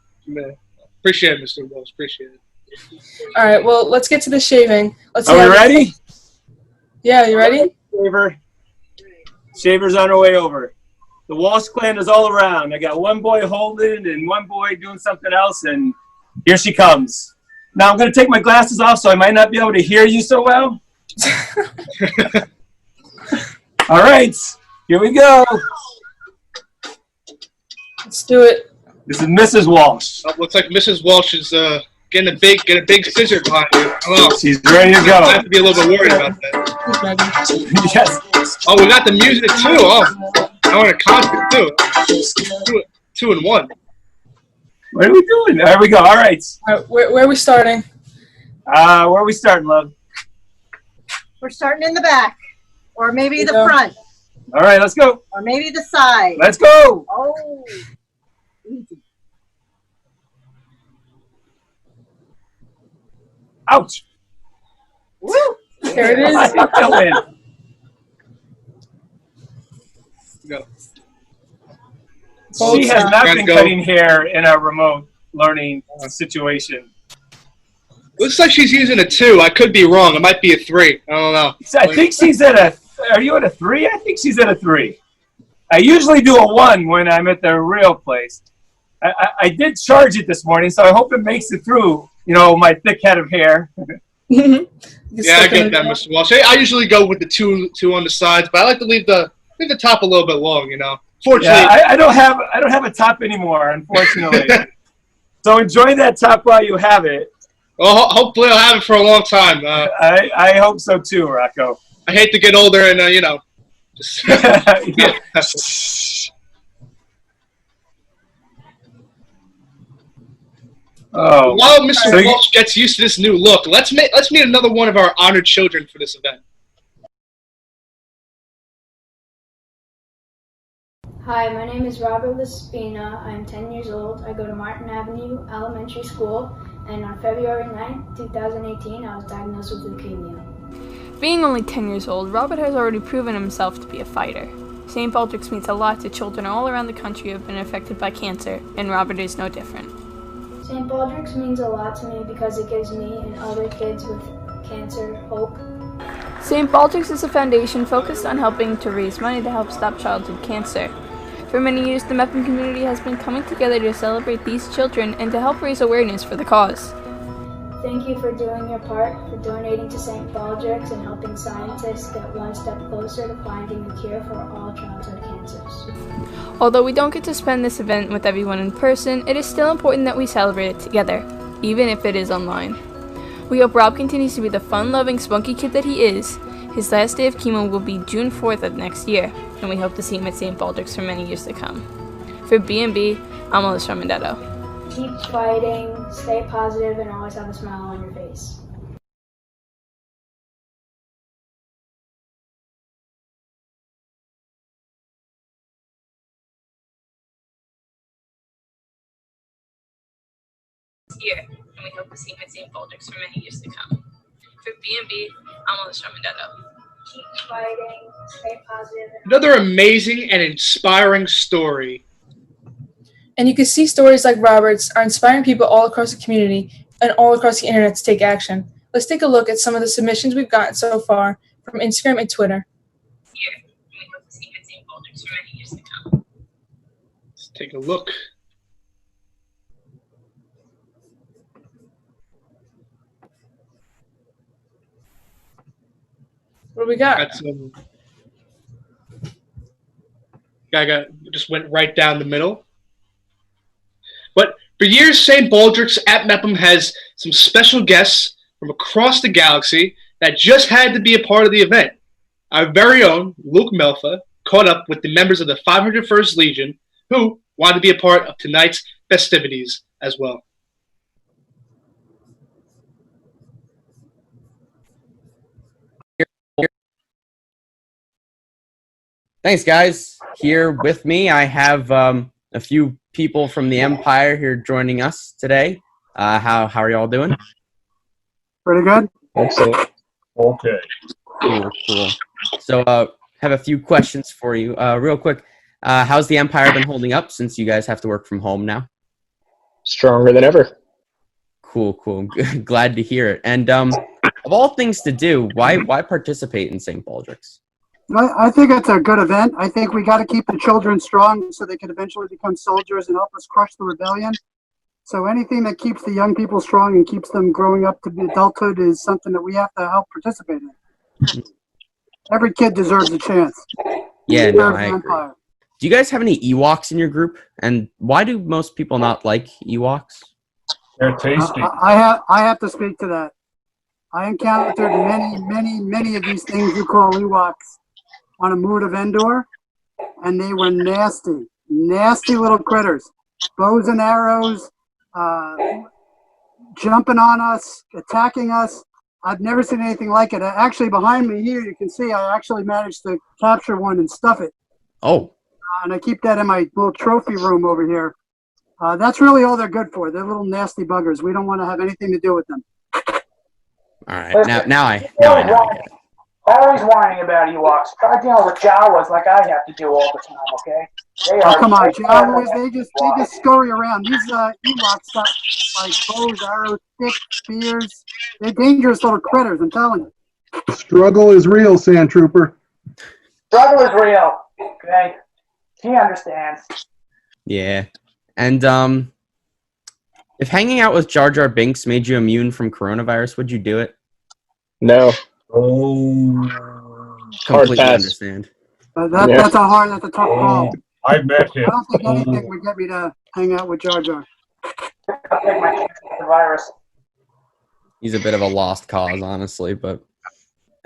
Appreciate it, Mr. Wells. Appreciate it. All right, well, let's get to the shaving. Are we ready? Yeah, you ready? Shaver's on our way over. The Walsh clan is all around. I got one boy holding and one boy doing something else, and here she comes. Now I'm going to take my glasses off so I might not be able to hear you so well. All right, here we go. Let's do it. This is Mrs. Walsh. Looks like Mrs. Walsh is getting a big scissor behind you. She's ready to go. I have to be a little bit worried about that. Yes. Oh, we got the music too. Oh, I want a concert too. Two in one. What are we doing? There we go. All right. Where are we starting? Where are we starting, love? We're starting in the back, or maybe the front. All right, let's go. Or maybe the side. Let's go. Oh. Easy. Ouch. Woo. There it is. Go. She has not been cutting hair in a remote learning situation. Looks like she's using a 2. I could be wrong. It might be a 3. I don't know. I think she's at a. Are you at a 3? I think she's at a 3. I usually do a 1 when I'm at the real place. I did charge it this morning, so I hope it makes it through. You know, my thick head of hair. Yeah, I get that, Mr. Walsh. I usually go with the two on the sides, but I like to leave the top a little bit long. You know, fortunately, yeah, I don't have a top anymore, unfortunately. So enjoy that top while you have it. Well, hopefully I'll have it for a long time. I hope so too, Rocco. I hate to get older and you know, just yeah. Oh. While Mr. Walsh gets used to this new look, let's meet another one of our honored children for this event. Hi, my name is Robert Laspina. I'm 10 years old. I go to Martin Avenue Elementary School, and on February 9th, 2018, I was diagnosed with leukemia. Being only 10 years old, Robert has already proven himself to be a fighter. St. Baldrick's means a lot to children all around the country who have been affected by cancer, and Robert is no different. St. Baldrick's means a lot to me because it gives me and other kids with cancer hope. St. Baldrick's is a foundation focused on helping to raise money to help stop childhood cancer. For many years, the Mepham community has been coming together to celebrate these children and to help raise awareness for the cause. Thank you for doing your part, for donating to St. Baldrick's and helping scientists get one step closer to finding a cure for all childhood cancers. Although we don't get to spend this event with everyone in person, it is still important that we celebrate it together, even if it is online. We hope Rob continues to be the fun-loving, spunky kid that he is. His last day of chemo will be June 4th of next year, and we hope to see him at St. Baldrick's for many years to come. For B&B, I'm Alyssa Mendetto. Keep fighting, stay positive, and always have a smile on your face. Year, and we hope to see him at St. Baldrick's for many years to come. For B&B, I'm Alyssa Mendetto. Keep fighting, stay positive. Another amazing and inspiring story. And you can see stories like Robert's are inspiring people all across the community and all across the internet to take action. Let's take a look at some of the submissions we've gotten so far from Instagram and Twitter. Year, and we hope to see him at St. Baldrick's for many years to come. Let's take a look. What do we got? Guy just went right down the middle. But for years, St. Baldrick's at Mepham has some special guests from across the galaxy that just had to be a part of the event. Our very own Luke Melfa caught up with the members of the 501st Legion who wanted to be a part of tonight's festivities as well. Thanks, guys. Here with me, I have a few people from the Empire here joining us today. How are y'all doing? Pretty good. Excellent. Okay. Cool. So, have a few questions for you. Real quick, how's the Empire been holding up since you guys have to work from home now? Stronger than ever. Cool. Glad to hear it. And of all things to do, why participate in St. Baldrick's? I think it's a good event. I think we got to keep the children strong so they can eventually become soldiers and help us crush the rebellion. So anything that keeps the young people strong and keeps them growing up to be adulthood is something that we have to help participate in. Every kid deserves a chance. Yeah, no, I agree. Do you guys have any Ewoks in your group? And why do most people not like Ewoks? They're tasty. I have to speak to that. I encountered many of these things you call Ewoks on a mood of Endor, and they were nasty little critters. Bows and arrows, jumping on us, attacking us. I've never seen anything like it. Actually, behind me here, you can see I actually managed to capture one and stuff it. Oh. And I keep that in my little trophy room over here. That's really all they're good for. They're little nasty buggers. We don't want to have anything to do with them. All right, now I know. I get it. Always whining about Ewoks. Try dealing with Jawas like I have to do all the time, okay? Come on, Jawas, they just scurry around. These Ewoks got like bows, arrows, sticks, spears. They're dangerous little critters, I'm telling you. Struggle is real, Sand Trooper. Struggle is real, okay? He understands. Yeah. And if hanging out with Jar Jar Binks made you immune from coronavirus, would you do it? No. Oh. Completely understand. That's a tough call. I met him. I don't think anything would get me to hang out with Jar Jar. I'll take my chance with the virus. He's a bit of a lost cause, honestly, but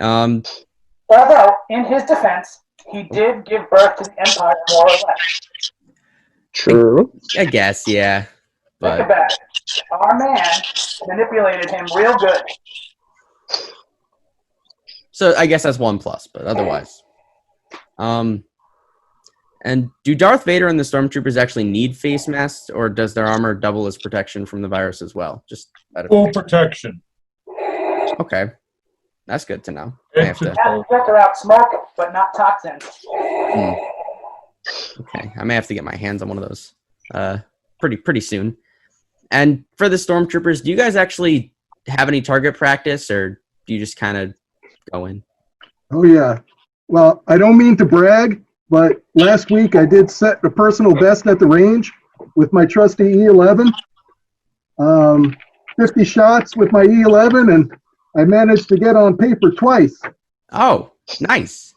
Although, in his defense, he did give birth to the Empire more or less. True. I guess, yeah. Think But about it. Our man manipulated him real good. so I guess that's 1+, but otherwise. And do Darth Vader and the Stormtroopers actually need face masks, or does their armor double as protection from the virus as well? Just out of Full protection. Okay. That's good to know. I have to. Have to filter out smoke, but not toxins. Okay, I may have to get my hands on one of those pretty soon. And for the stormtroopers, do you guys actually have any target practice, or do you just kind of go in? Oh, yeah. Well, I don't mean to brag, but last week I did set a personal best at the range with my trusty E11. 50 shots with my E11, and I managed to get on paper twice. Oh, nice.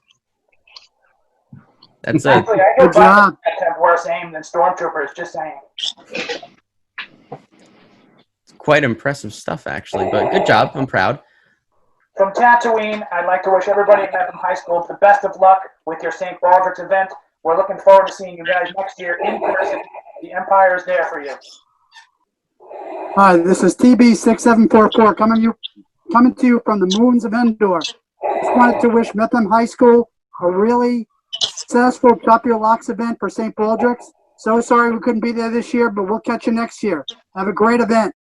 That's Actually, I hear Baldrick have worse aim than stormtroopers, just saying. quite impressive stuff, actually. But good job. I'm proud. From Tatooine, I'd like to wish everybody at Mepham High School the best of luck with your St. Baldrick's event. We're looking forward to seeing you guys next year in person. The Empire is there for you. Hi, this is TB6744 coming to you from the moons of Endor. Just wanted to wish Mepham High School a really successful Chop Your Locks event for St. Baldrick's. So sorry we couldn't be there this year, but we'll catch you next year. Have a great event.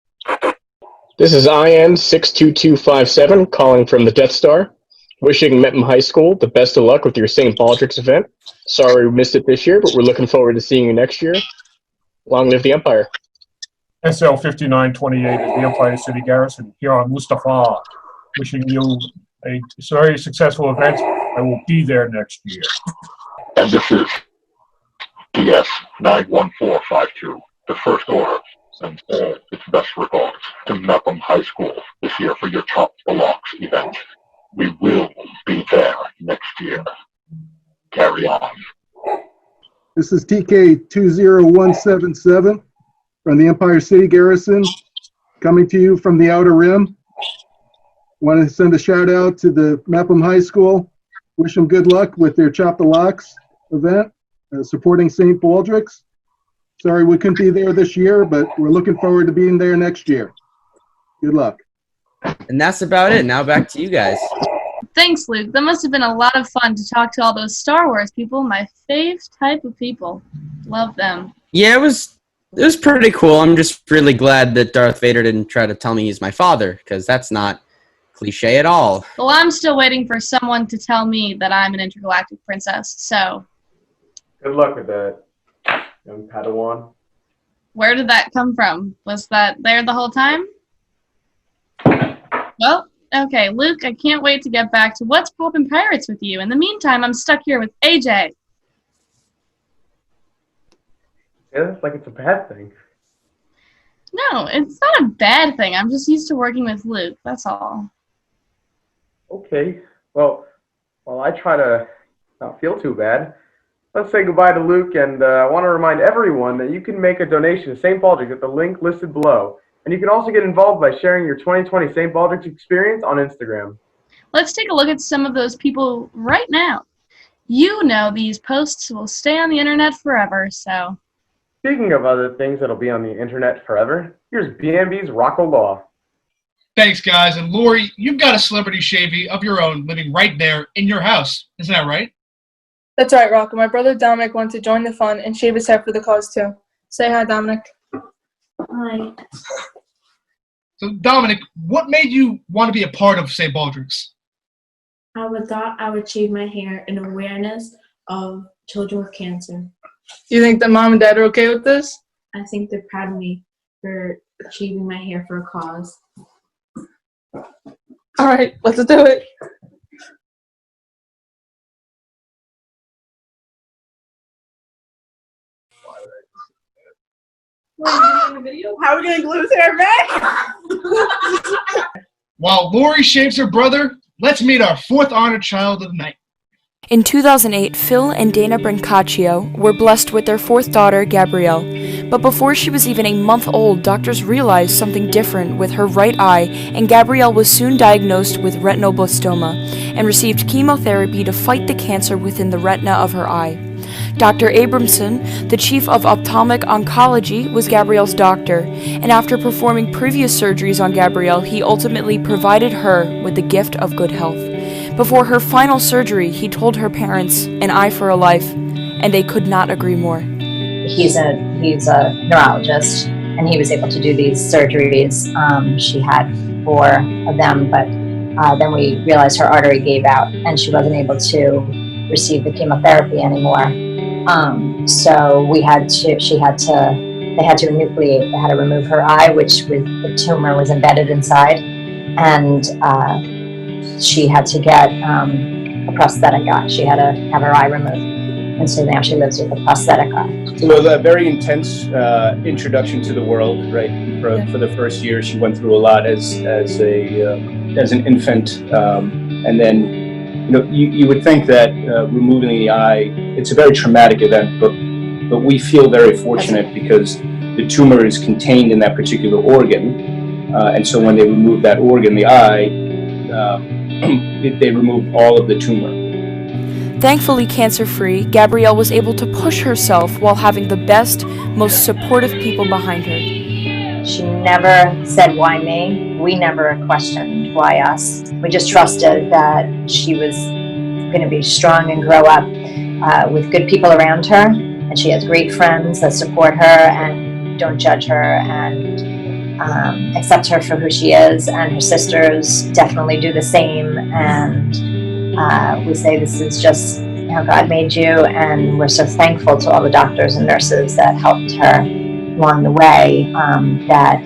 This is IN62257 calling from the Death Star, wishing Mepham High School the best of luck with your St. Baldrick's event. Sorry we missed it this year, but we're looking forward to seeing you next year. Long live the Empire. SL5928 is the Empire City Garrison here on Mustafar, wishing you a very successful event. I will be there next year. And this is DS91452, the First Order, sends all its best regards to Mepham High School this year for your Chop the Locks event. We will be there next year. Carry on. This is TK20177 from the Empire City Garrison, coming to you from the Outer Rim. Want to send a shout out to the Mepham High School. Wish them good luck with their Chop the Locks event, supporting St. Baldrick's. Sorry we couldn't be there this year, but we're looking forward to being there next year. Good luck. And that's about it. Now back to you guys. Thanks, Luke. That must have been a lot of fun to talk to all those Star Wars people, my fave type of people. Love them. Yeah, it was pretty cool. I'm just really glad that Darth Vader didn't try to tell me he's my father, because that's not cliche at all. Well, I'm still waiting for someone to tell me that I'm an intergalactic princess, so... Good luck with that, young Padawan. Where did that come from? Was that there the whole time? Well, okay, Luke, I can't wait to get back to What's Poppin' Pirates with you. In the meantime, I'm stuck here with AJ. Yeah, it's like it's a bad thing. No, it's not a bad thing. I'm just used to working with Luke, that's all. Okay, well, while I try to not feel too bad, let's say goodbye to Luke, and I want to remind everyone that you can make a donation to St. Baldrick's at the link listed below. And you can also get involved by sharing your 2020 St. Baldrick's experience on Instagram. Let's take a look at some of those people right now. You know these posts will stay on the internet forever, so... Speaking of other things that'll be on the internet forever, here's BNB's Rocco Law. Thanks, guys. And Lori, you've got a celebrity shavy of your own living right there in your house. Isn't that right? That's right, Rocco. My brother Dominic wanted to join the fun and shave his head for the cause, too. Say hi, Dominic. Hi. So, Dominic, what made you want to be a part of St. Baldrick's? I thought I would shave my hair in awareness of children with cancer. You think that Mom and Dad are okay with this? I think they're proud of me for shaving my hair for a cause. All right, let's do it. How are we going to glue his hair back? While Lori shaves her brother, let's meet our fourth honored child of the night. In 2008, Phil and Dana Brancaccio were blessed with their fourth daughter, Gabrielle. But before she was even a month old, doctors realized something different with her right eye, and Gabrielle was soon diagnosed with retinoblastoma and received chemotherapy to fight the cancer within the retina of her eye. Dr. Abramson, the chief of ophthalmic oncology, was Gabrielle's doctor, and after performing previous surgeries on Gabrielle, he ultimately provided her with the gift of good health. Before her final surgery, he told her parents, "An eye for a life," and they could not agree more. He's a neurologist, and he was able to do these surgeries. She had 4 of them, but then we realized her artery gave out and she wasn't able to receive the chemotherapy anymore. So they had to enucleate. They had to remove her eye, which the tumor was embedded inside, and she had to get a prosthetic eye. She had to have her eye removed. And so now she lives with a prosthetic eye. So it was a very intense introduction to the world, right? For the first year, she went through a lot as an infant, and then you would think that removing the eye, it's a very traumatic event, but we feel very fortunate because the tumor is contained in that particular organ, and so when they remove that organ, the eye, they removed all of the tumor. Thankfully cancer-free, Gabrielle was able to push herself while having the best, most supportive people behind her. She never said, why me? We never questioned why us. We just trusted that she was going to be strong and grow up with good people around her. And she has great friends that support her and don't judge her and accept her for who she is. And her sisters definitely do the same. And we say this is just how God made you, and we're so thankful to all the doctors and nurses that helped her along the way, that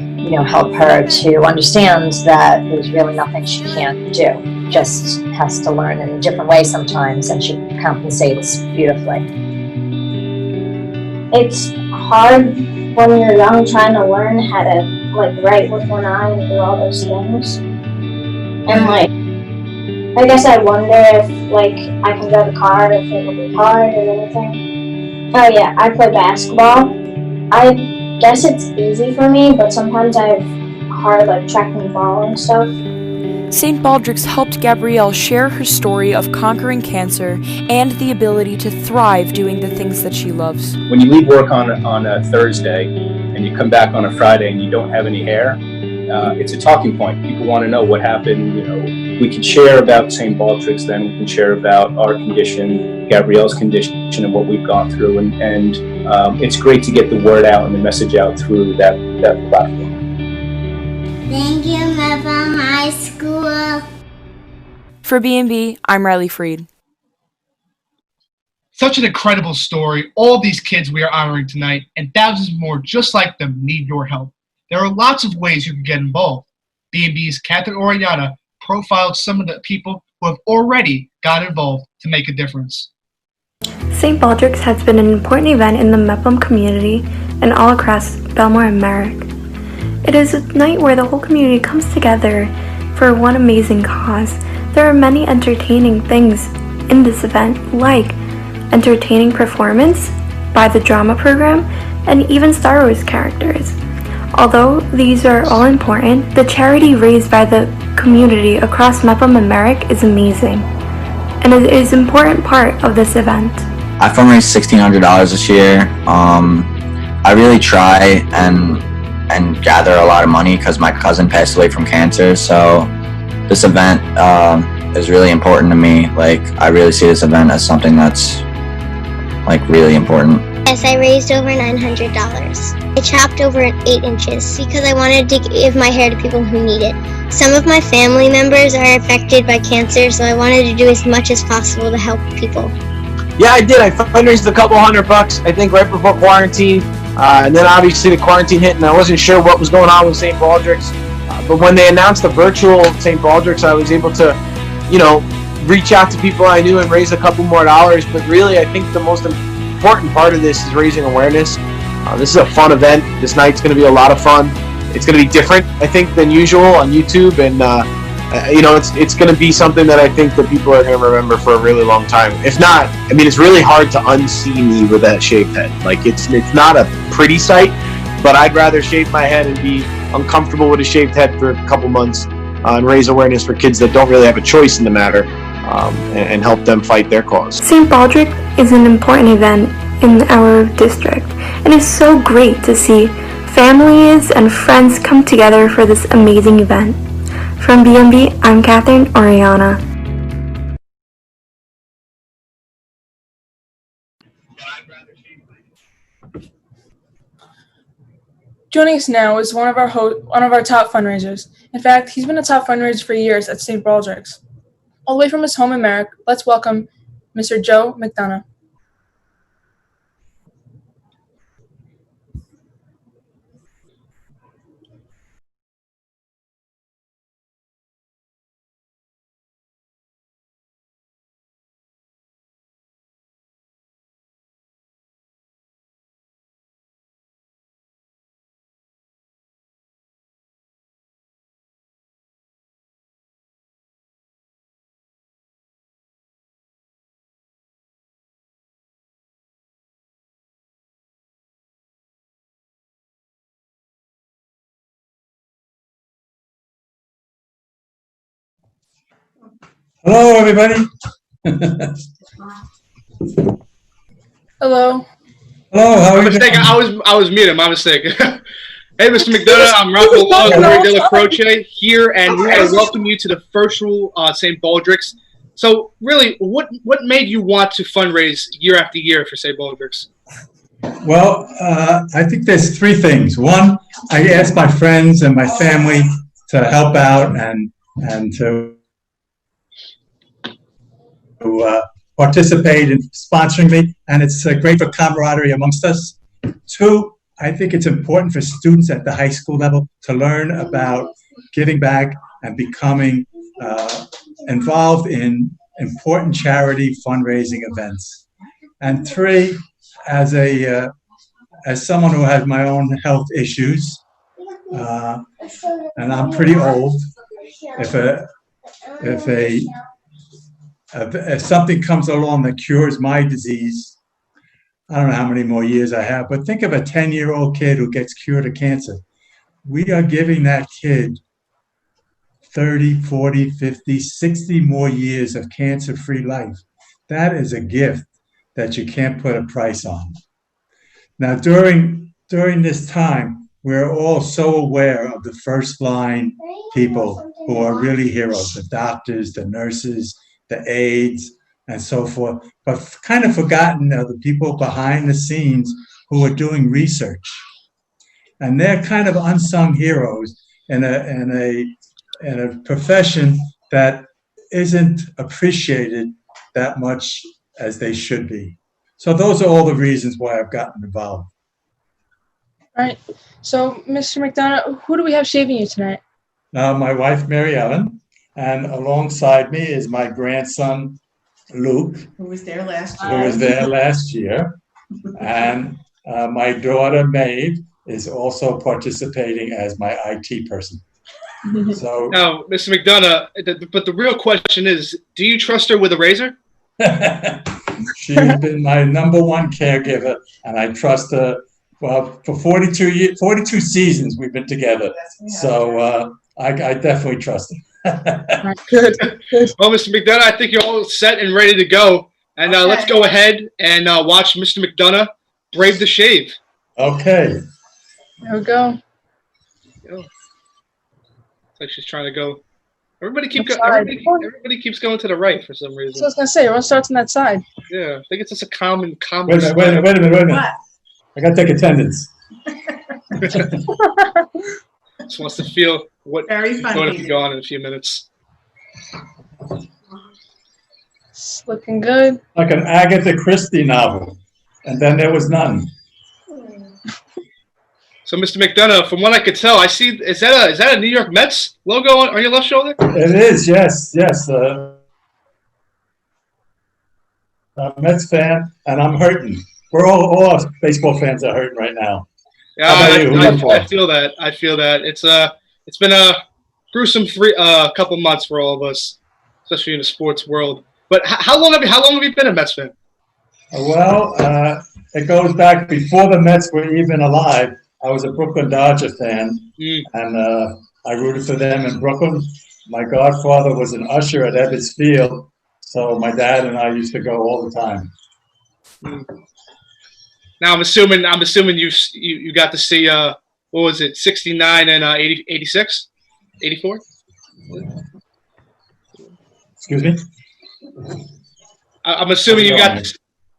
help her to understand that there's really nothing she can't do. Just has to learn in a different way sometimes, and she compensates beautifully. It's hard when you're young trying to learn how to write with one eye and do all those things, and I guess I wonder if I can drive a car, if it'll be hard or anything. Oh yeah, I play basketball. I guess it's easy for me, but sometimes I have hard tracking the ball and stuff. St. Baldrick's helped Gabrielle share her story of conquering cancer and the ability to thrive doing the things that she loves. When you leave work on a Thursday and you come back on a Friday and you don't have any hair, it's a talking point. People want to know what happened. We can share about St. Baldrick's, then we can share about our condition, Gabrielle's condition, and what we've gone through. And it's great to get the word out and the message out through that platform. Thank you, Mepham High School. For B&B, I'm Riley Freed. Such an incredible story. All these kids we are honoring tonight, and thousands more just like them, need your help. There are lots of ways you can get involved. B&B's Catherine Oriana profiled some of the people who have already got involved to make a difference. St. Baldrick's has been an important event in the Mepham community and all across Belmore and Merrick. It is a night where the whole community comes together for one amazing cause. There are many entertaining things in this event, like entertaining performance by the drama program and even Star Wars characters. Although these are all important, the charity raised by the community across Mepham and Merrick is amazing, and it is an important part of this event. I fundraised $1,600 this year. I really try and gather a lot of money because my cousin passed away from cancer, so this event is really important to me. I really see this event as something that's really important. Yes, I raised over $900. I chopped over 8 inches because I wanted to give my hair to people who need it. Some of my family members are affected by cancer, so I wanted to do as much as possible to help people. Yeah, I did. I fundraised a couple $100, I think, right before quarantine. And then obviously the quarantine hit, and I wasn't sure what was going on with St. Baldrick's. But when they announced the virtual St. Baldrick's, I was able to, reach out to people I knew and raise a couple more dollars. But really, I think the most important part of this is raising awareness. This is a fun event. This night's going to be a lot of fun. It's going to be different, I think, than usual on YouTube, and it's going to be something that I think that people are going to remember for a really long time. If not, it's really hard to unsee me with that shaved head. It's not a pretty sight, but I'd rather shave my head and be uncomfortable with a shaved head for a couple months and raise awareness for kids that don't really have a choice in the matter, and help them fight their cause. St. Baldrick is an important event in our district, and it's so great to see families and friends come together for this amazing event. From B&B, I'm Catherine Oriana. Joining us now is one of our top fundraisers. In fact, he's been a top fundraiser for years at St. Baldrick's. All the way from his home in Merrick, let's welcome Mr. Joe McDonough. Hello, everybody. Hello. Hello, how are you doing? I was muted. My mistake. Hey, Mr. McDonough, I'm Rocco Long, De La Croce here, and we want to welcome you to the virtual St. Baldrick's. So, really, what made you want to fundraise year after year for St. Baldrick's? Well, I think there's three things. One, I asked my friends and my family to help out and to participate in sponsoring me, and it's great for camaraderie amongst us. Two, I think it's important for students at the high school level to learn about giving back and becoming involved in important charity fundraising events. And three, as someone who has my own health issues, and I'm pretty old, if something comes along that cures my disease, I don't know how many more years I have, but think of a 10-year-old kid who gets cured of cancer. We are giving that kid 30, 40, 50, 60 more years of cancer-free life. That is a gift that you can't put a price on. Now, during this time, we're all so aware of the first-line people who are really heroes, the doctors, the nurses, the aides, and so forth, but kind of forgotten the people behind the scenes who are doing research. And they're kind of unsung heroes in a profession that isn't appreciated that much as they should be. So those are all the reasons why I've gotten involved. All right. So, Mr. McDonough, who do we have shaving you tonight? My wife, Mary Ellen, and alongside me is my grandson, Luke, Who was there last who year? was there last year, and my daughter, Maeve, is also participating as my IT person. So now, Mr. McDonough, but the real question is, do you trust her with a razor? she's been my #1 caregiver, and I trust her. Well, for 42 seasons we've been together, so I definitely trust her. Good. Well, Mr. McDonough, I think you're all set and ready to go. And let's go ahead and watch Mr. McDonough brave the shave. Okay. There we go. It's like she's trying to go. Everybody keeps going to the right for some reason. So I was gonna say, everyone starts on that side. Yeah, I think it's just a common. Wait a minute. I gotta take attendance. Just wants to feel what is going to go on in a few minutes. It's looking good. Like an Agatha Christie novel, and then there was none. So, Mr. McDonough, from what I could tell, I see is that a New York Mets logo on your left shoulder? It is, yes. I'm a Mets fan, and I'm hurting. We're all us baseball fans are hurting right now. Yeah, I feel that. It's been a gruesome couple months for all of us, especially in the sports world. But how long have you been a Mets fan? Well, it goes back before the Mets were even alive. I was a Brooklyn Dodger fan, and I rooted for them in Brooklyn. My godfather was an usher at Ebbets Field, so my dad and I used to go all the time. Now I'm assuming you got to see what was it, 69 and 86, 84? Excuse me? I'm assuming you got.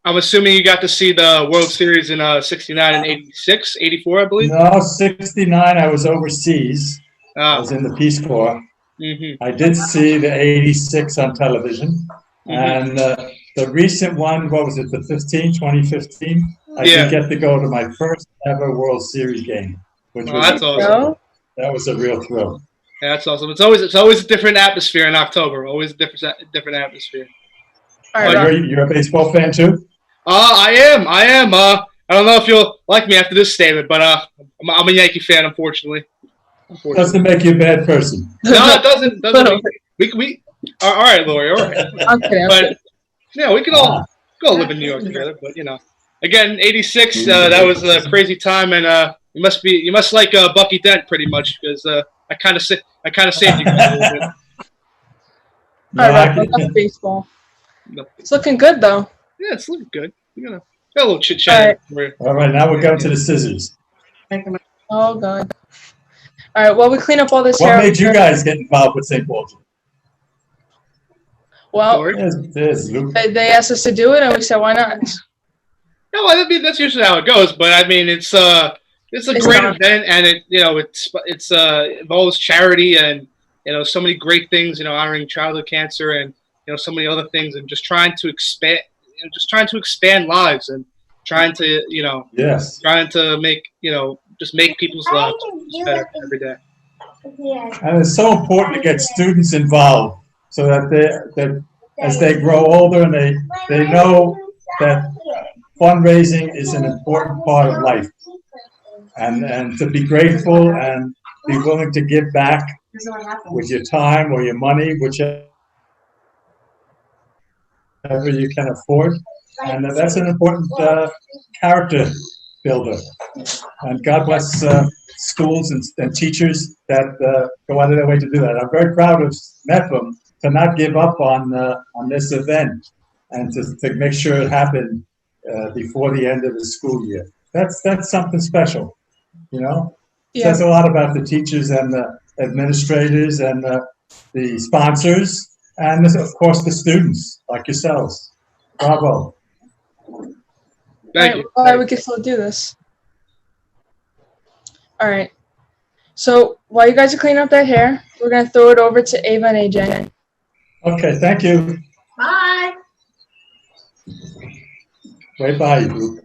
I'm assuming you got to see the World Series in 69 and 86, 84, I believe. No, 69. I was overseas. I Oh. was in the Peace Corps. Mm-hmm. I did see the 86 on television, and the recent one, what was it, the 2015? I did get to go to my first ever World Series game, which was that's awesome. That was a real thrill. Yeah, that's awesome. It's always a different atmosphere in October. Always a different atmosphere. All right, you're a baseball fan too? I am. I don't know if you'll like me after this statement, but I'm a Yankee fan, unfortunately. Doesn't make you a bad person. No, it doesn't. We all right, Lori. All right. Okay. But yeah, we can all go live in New York together. But again, '86. That was a crazy time, and you must like Bucky Dent pretty much because I kind of saved you guys a little bit. All right, that's baseball. It's looking good though. Yeah, it's looking good. We got a little chit chat. All right, now we're going to the scissors. Oh god. All right, well, we clean up all this What hair. made you guys get involved with St. Baldrick? Well, there's Luke. they asked us to do it, and we said, why not? No, I mean that's usually how it goes. But I mean, it's a great event, and it involves charity and so many great things. Honoring childhood cancer and so many other things, and just trying to expand lives and trying to trying to make just make people's lives better every day. And it's so important to get students involved so that as they grow older and they know that fundraising is an important part of life, and to be grateful and be willing to give back with your time or your money, whichever you can afford, and that's an important character builder. And God bless schools and teachers that go out of their way to do that. I'm very proud of Mepham to not give up on this event and to make sure it happened before the end of the school year. That's something special, Yeah. Says a lot about the teachers and the administrators and the sponsors and of course the students like yourselves. Bravo. Thank you. All right, we can still do this. All right. So while you guys are cleaning up that hair, we're going to throw it over to Ava and AJ. Okay, thank you. Bye. Right by you, Luke.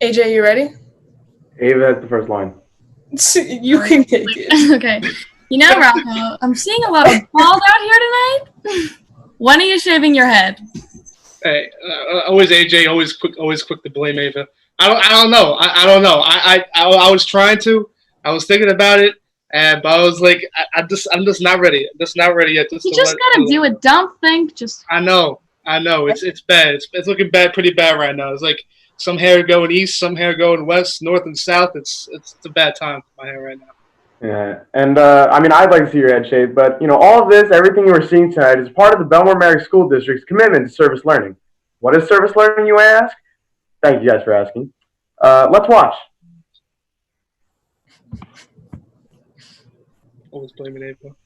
AJ, you ready? Ava has the first line. You can take it. Okay. Rocco, I'm seeing a lot of bald out here tonight. When are you shaving your head? Hey, always AJ, always quick to blame Ava. I don't know. I don't know. I was trying to. I was thinking about it, but I was like, I'm just not ready. I'm just not ready yet. You just gotta do it. Don't think. Just. I know. It's bad. It's looking bad, pretty bad right now. It's like some hair going east, some hair going west, north and south. It's a bad time for my hair right now. Yeah, and I mean, I'd like to see your head shaved, but all of this, everything you were seeing tonight, is part of the Belmore-Merrick School District's commitment to service learning. What is service learning, you ask? Thank you guys for asking. Let's watch. Always blaming Ava.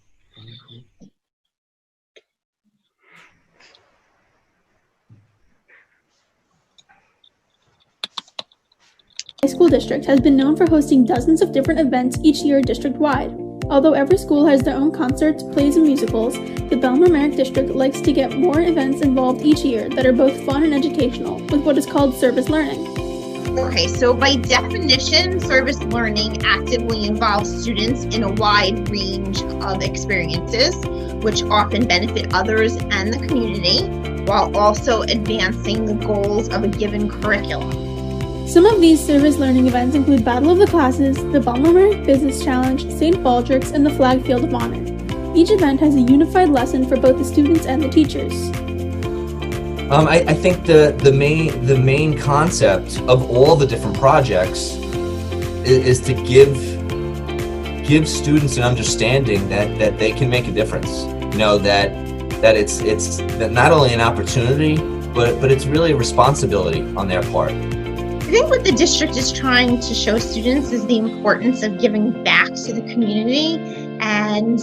My school district has been known for hosting dozens of different events each year district-wide. Although every school has their own concerts, plays, and musicals, the Belmore-Merrick district likes to get more events involved each year that are both fun and educational with what is called service learning. Okay, so by definition, service learning actively involves students in a wide range of experiences, which often benefit others and the community, while also advancing the goals of a given curriculum. Some of these service learning events include Battle of the Classes, the Baldrick Business Challenge, St. Baldrick's, and the Flag Field of Honor. Each event has a unified lesson for both the students and the teachers. I think the main concept of all the different projects is to give students an understanding that they can make a difference. You know, that it's not only an opportunity, but it's really a responsibility on their part. I think what the district is trying to show students is the importance of giving back to the community and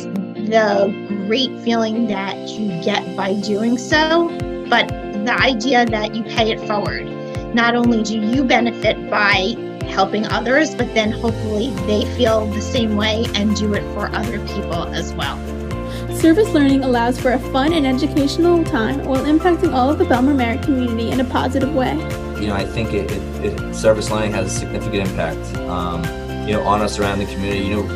the great feeling that you get by doing so, but the idea that you pay it forward. Not only do you benefit by helping others, but then hopefully they feel the same way and do it for other people as well. Service learning allows for a fun and educational time while impacting all of the Bellmore Merritt community in a positive way. You know, I think service learning has a significant impact, on us around the community. You know,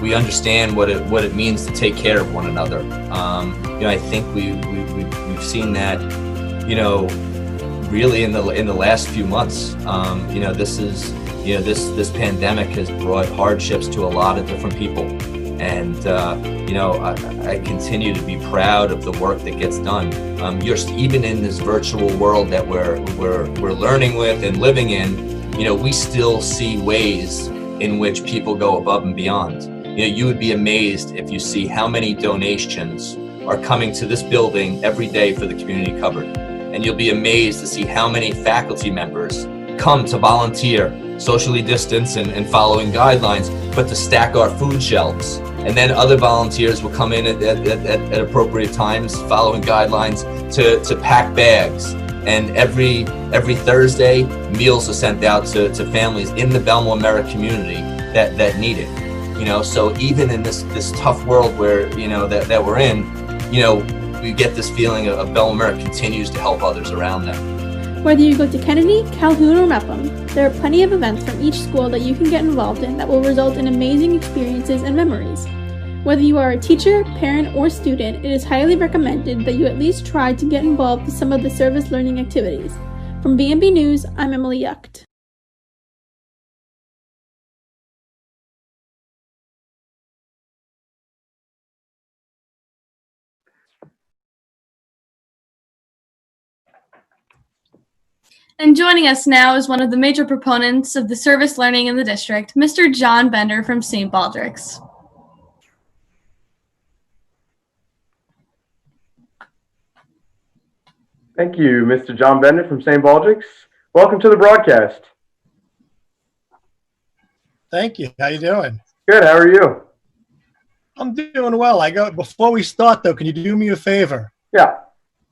we understand what it means to take care of one another. I think we've seen that, really in the last few months. This pandemic has brought hardships to a lot of different people, and I continue to be proud of the work that gets done. Even in this virtual world that we're learning with and living in, we still see ways in which people go above and beyond. You would be amazed if you see how many donations are coming to this building every day for the community cupboard. And you'll be amazed to see how many faculty members come to volunteer, socially distance and following guidelines, but to stack our food shelves. And then other volunteers will come in at appropriate times, following guidelines, to pack bags. And every Thursday, meals are sent out to families in the Bellmore Merritt community that need it. So even in this tough world where, that we're in, we get this feeling of Bellmore Merritt continues to help others around them. Whether you go to Kennedy, Calhoun, or Mepham, there are plenty of events from each school that you can get involved in that will result in amazing experiences and memories. Whether you are a teacher, parent, or student, it is highly recommended that you at least try to get involved with some of the service learning activities. From B&B News, I'm Emily Yucht. And joining us now is one of the major proponents of the service learning in the district, Mr. John Bender from St. Baldrick's. Thank you, Mr. John Bender from St. Baldrick's. Welcome to the broadcast. Thank you. How you doing? Good. How are you? I'm doing well. Before we start, though, can you do me a favor? Yeah.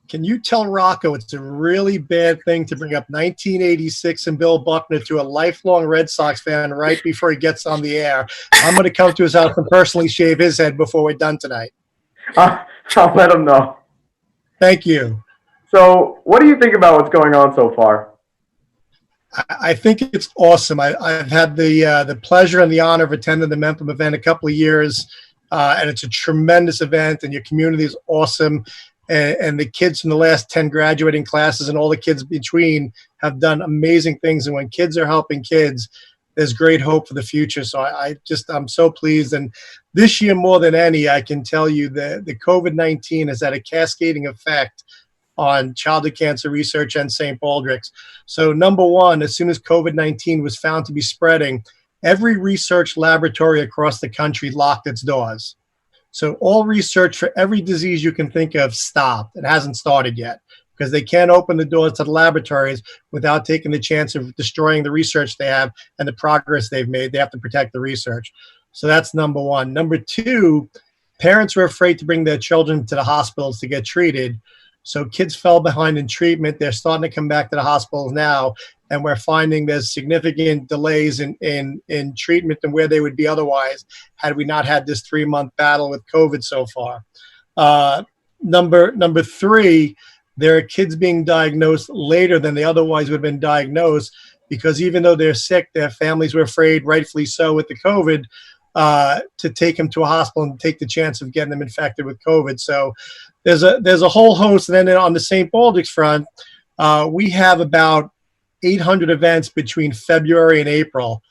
Can you tell Rocco it's a really bad thing to bring up 1986 and Bill Buckner to a lifelong Red Sox fan right before he gets on the air? I'm going to come to his house and personally shave his head before we're done tonight. I'll let him know. Thank you. So what do you think about what's going on so far? I think it's awesome. I've had the pleasure and the honor of attending the Mepham event a couple of years, and it's a tremendous event, and your community is awesome. And the kids from the last 10 graduating classes and all the kids between have done amazing things. And when kids are helping kids, there's great hope for the future. So I'm so pleased. And this year, more than any, I can tell you that the COVID-19 has had a cascading effect on childhood cancer research and St. Baldrick's. So number one, as soon as COVID-19 was found to be spreading, every research laboratory across the country locked its doors. So all research for every disease you can think of stopped. It hasn't started yet because they can't open the doors to the laboratories without taking the chance of destroying the research they have and the progress they've made. They have to protect the research. So that's number one. Number two, parents were afraid to bring their children to the hospitals to get treated. So kids fell behind in treatment. They're starting to come back to the hospitals now, and we're finding there's significant delays in treatment than where they would be otherwise had we not had this 3-month battle with COVID so far. Number three, there are kids being diagnosed later than they otherwise would have been diagnosed, because even though they're sick, their families were afraid, rightfully so, with the COVID, to take them to a hospital and take the chance of getting them infected with COVID. So there's a whole host. And then on the St. Baldrick's front, we have about 800 events between February and April,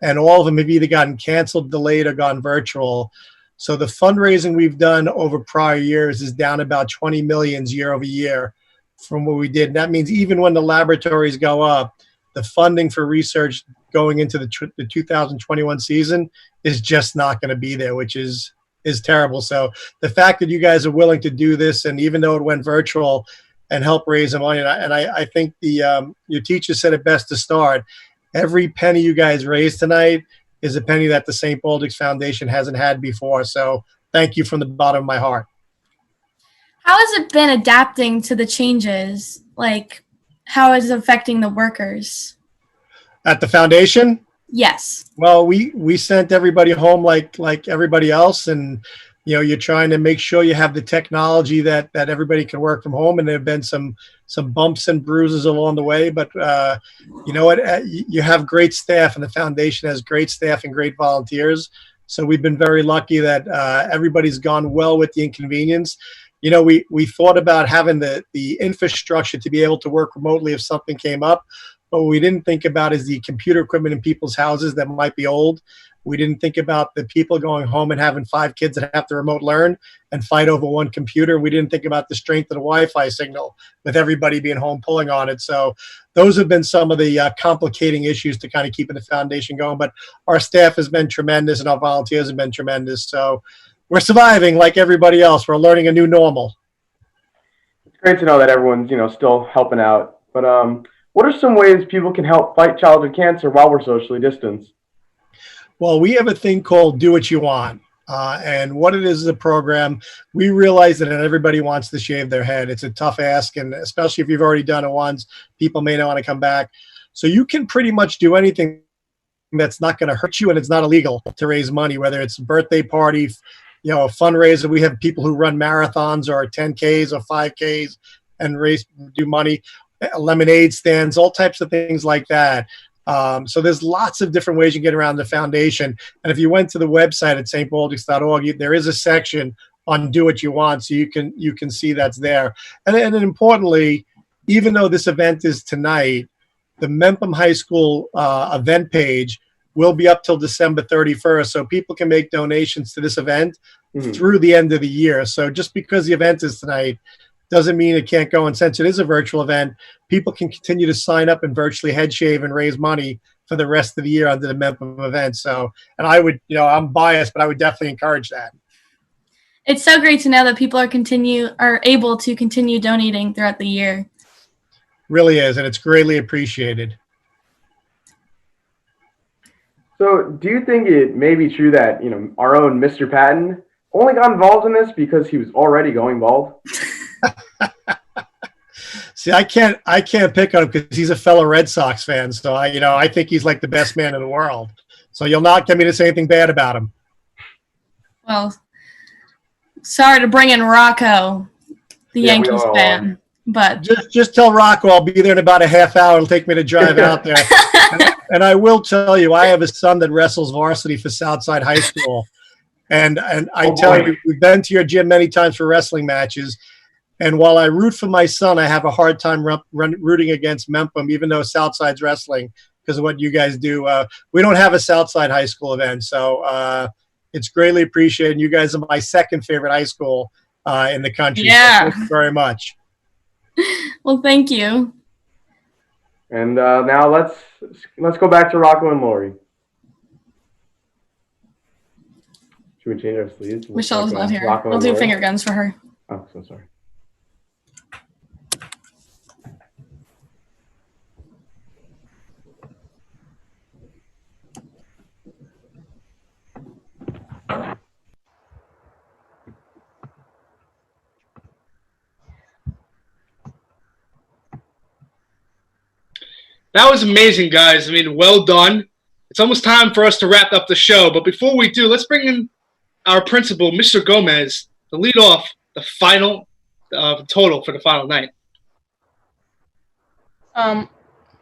and all of them have either gotten canceled, delayed, or gone virtual. So the fundraising we've done over prior years is down about 20 million year over year from what we did. And that means even when the laboratories go up, the funding for research going into the 2021 season is just not going to be there, which is terrible. So the fact that you guys are willing to do this, and even though it went virtual, and help raise the money, and I think your teacher said it best to start. Every penny you guys raised tonight is a penny that the St. Baldrick's Foundation hasn't had before. So thank you from the bottom of my heart. How has it been adapting to the changes? Like, how is it affecting the workers? At the foundation? Yes. Well, we sent everybody home like everybody else, and you're trying to make sure you have the technology that everybody can work from home. And there have been some bumps and bruises along the way, but you know what? You have great staff, and the foundation has great staff and great volunteers. So we've been very lucky that everybody's gone well with the inconvenience. We thought about having the infrastructure to be able to work remotely if something came up, but what we didn't think about is the computer equipment in people's houses that might be old. We didn't think about the people going home and having 5 kids that have to remote learn and fight over one computer. We didn't think about the strength of the Wi-Fi signal with everybody being home pulling on it. So those have been some of the complicating issues to kind of keeping the foundation going. But our staff has been tremendous, and our volunteers have been tremendous. So we're surviving like everybody else. We're learning a new normal. It's great to know that everyone's still helping out. But what are some ways people can help fight childhood cancer while we're socially distanced? Well, we have a thing called Do What You Want. And what it is a program, we realize that not everybody wants to shave their head. It's a tough ask, and especially if you've already done it once, people may not want to come back. So you can pretty much do anything that's not going to hurt you, and it's not illegal to raise money, whether it's a birthday party, a fundraiser. We have people who run marathons or 10Ks or 5Ks and do money, lemonade stands, all types of things like that. So there's lots of different ways you can get around the foundation. And if you went to the website at stbaldricks.org, there is a section on Do What You Want, so you can see that's there. And then importantly, even though this event is tonight, the Mepham High School event page will be up till December 31st, so people can make donations to this event through the end of the year. So just because the event is tonight doesn't mean it can't go. And since it is a virtual event, people can continue to sign up and virtually head shave and raise money for the rest of the year under the Mepham event. So, and I would, I'm biased, but I would definitely encourage that. It's so great to know that people are able to continue donating throughout the year. Really is, and it's greatly appreciated. So do you think it may be true that, our own Mr. Patton only got involved in this because he was already going bald? See, I can't pick on him because he's a fellow Red Sox fan. So I think he's like the best man in the world. So you'll not get me to say anything bad about him. Well, sorry to bring in Rocco, the Yankees fan, but just tell Rocco I'll be there in about a half hour. It'll take me to drive out there. And I will tell you, I have a son that wrestles varsity for Southside High School. And I tell you, we've been to your gym many times for wrestling matches. And while I root for my son, I have a hard time rooting against Mepham, even though Southside's wrestling, because of what you guys do. We don't have a Southside High School event, so it's greatly appreciated. You guys are my second favorite high school in the country. Yeah. So thank you very much. Well, thank you. And now let's go back to Rocco and Lori. Should we change our sleeves? Michelle's not here. I'll do finger guns for her. Oh, so sorry. That was amazing, guys. I mean, well done. It's almost time for us to wrap up the show. But before we do, let's bring in our principal, Mr. Gomez, to lead off the final total for the final night.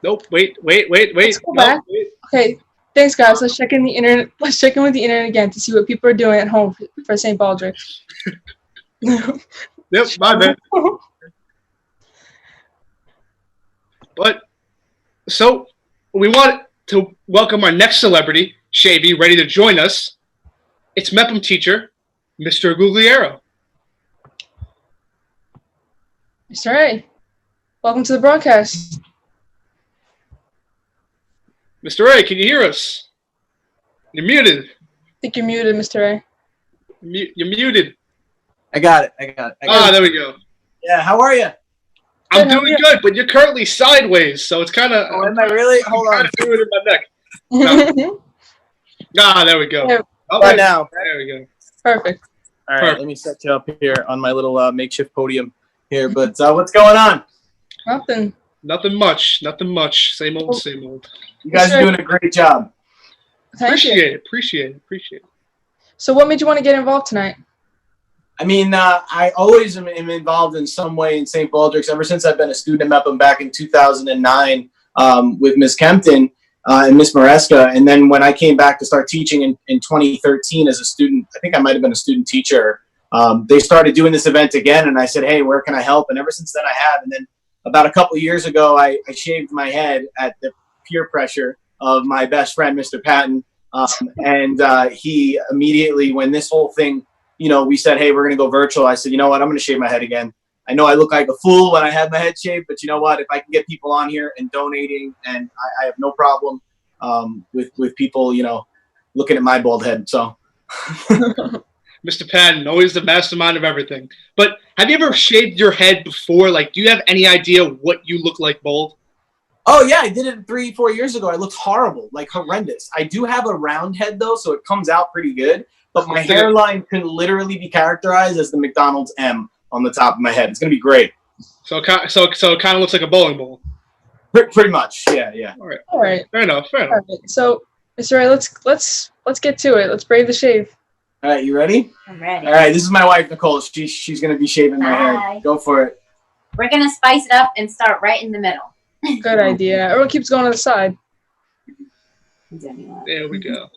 Nope. Wait. Let's go No, back. wait. Okay. Thanks, guys. Let's check in the internet. Let's check in with the internet again to see what people are doing at home for St. Baldrick. Yep, my bad. But so we want to welcome our next celebrity, Shavy, ready to join us. It's Mepham teacher, Mr. Gugliero. Mr. A, welcome to the broadcast. Mr. A, can you hear us? You're muted. I think you're muted, Mr. A. You're muted. I got it. There we go. Yeah, how are you? I'm doing good, but you're currently sideways, so it's kind of. Oh, am I really? Hold on. I'm doing it in my neck. No. There we go. Right now. There we go. Perfect. All right, let me set you up here on my little makeshift podium here. But what's going on? Nothing much. Same old. You guys are doing a great job. Appreciate it. So what made you want to get involved tonight? I mean, I always am involved in some way in St. Baldrick's ever since I've been a student at Mepham back in 2009 with Ms. Kempton and Ms. Maresca. And then when I came back to start teaching in 2013 as a student, I think I might have been a student teacher, they started doing this event again. And I said, hey, where can I help? And ever since then I have. And then about a couple of years ago, I shaved my head at the peer pressure of my best friend, Mr. Patton. And he immediately, when this whole thing, we said, hey, we're going to go virtual. I said, you know what? I'm going to shave my head again. I know I look like a fool when I have my head shaved, but you know what? If I can get people on here and donating, and I have no problem with people, looking at my bald head. So, Mr. Patton, always the mastermind of everything. But have you ever shaved your head before? Like, do you have any idea what you look like bald? Oh, yeah, I did it 3-4 years ago. I looked horrible, like horrendous. I do have a round head, though, so it comes out pretty good. But my hairline can literally be characterized as the McDonald's M on the top of my head. It's going to be great. So it kind of looks like a bowling ball. Pretty much, yeah. All right. Fair enough. Perfect. So, Mr. Ray, let's get to it. Let's brave the shave. All right, you ready? I'm ready. All right, this is my wife, Nicole. She's going to be shaving my hair. Go for it. We're going to spice it up and start right in the middle. Good idea. Everyone keeps going to the side. There we go.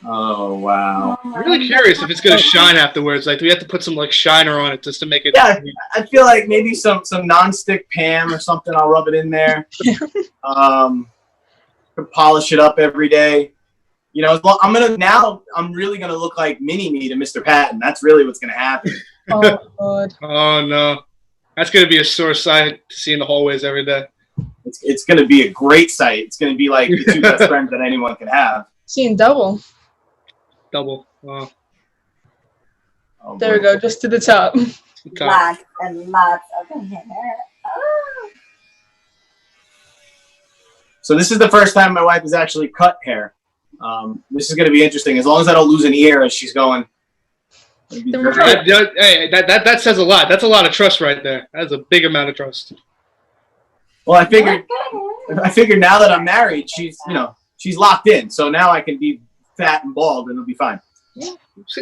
Oh, wow. I'm really curious if it's going to shine afterwards. Like, do we have to put some, shiner on it just to make it... Yeah, I feel like maybe some non-stick Pam or something. I'll rub it in there. Polish it up every day. I'm really going to look like mini-me to Mr. Patton. That's really what's going to happen. Oh, God. Oh, no. That's going to be a sore sight to see in the hallways every day. It's going to be a great sight. It's going to be like the two best friends that anyone can have. Seeing double. Wow. Oh, there we go, just to the top. Lots and lots of hair. Oh. So this is the first time my wife has actually cut hair. This is going to be interesting. As long as I don't lose an ear as she's going. Hey, that says a lot. That's a lot of trust right there. That's a big amount of trust. Well, I figured now that I'm married, she's locked in. So now I can be fat and bald, and it'll be fine. Yeah.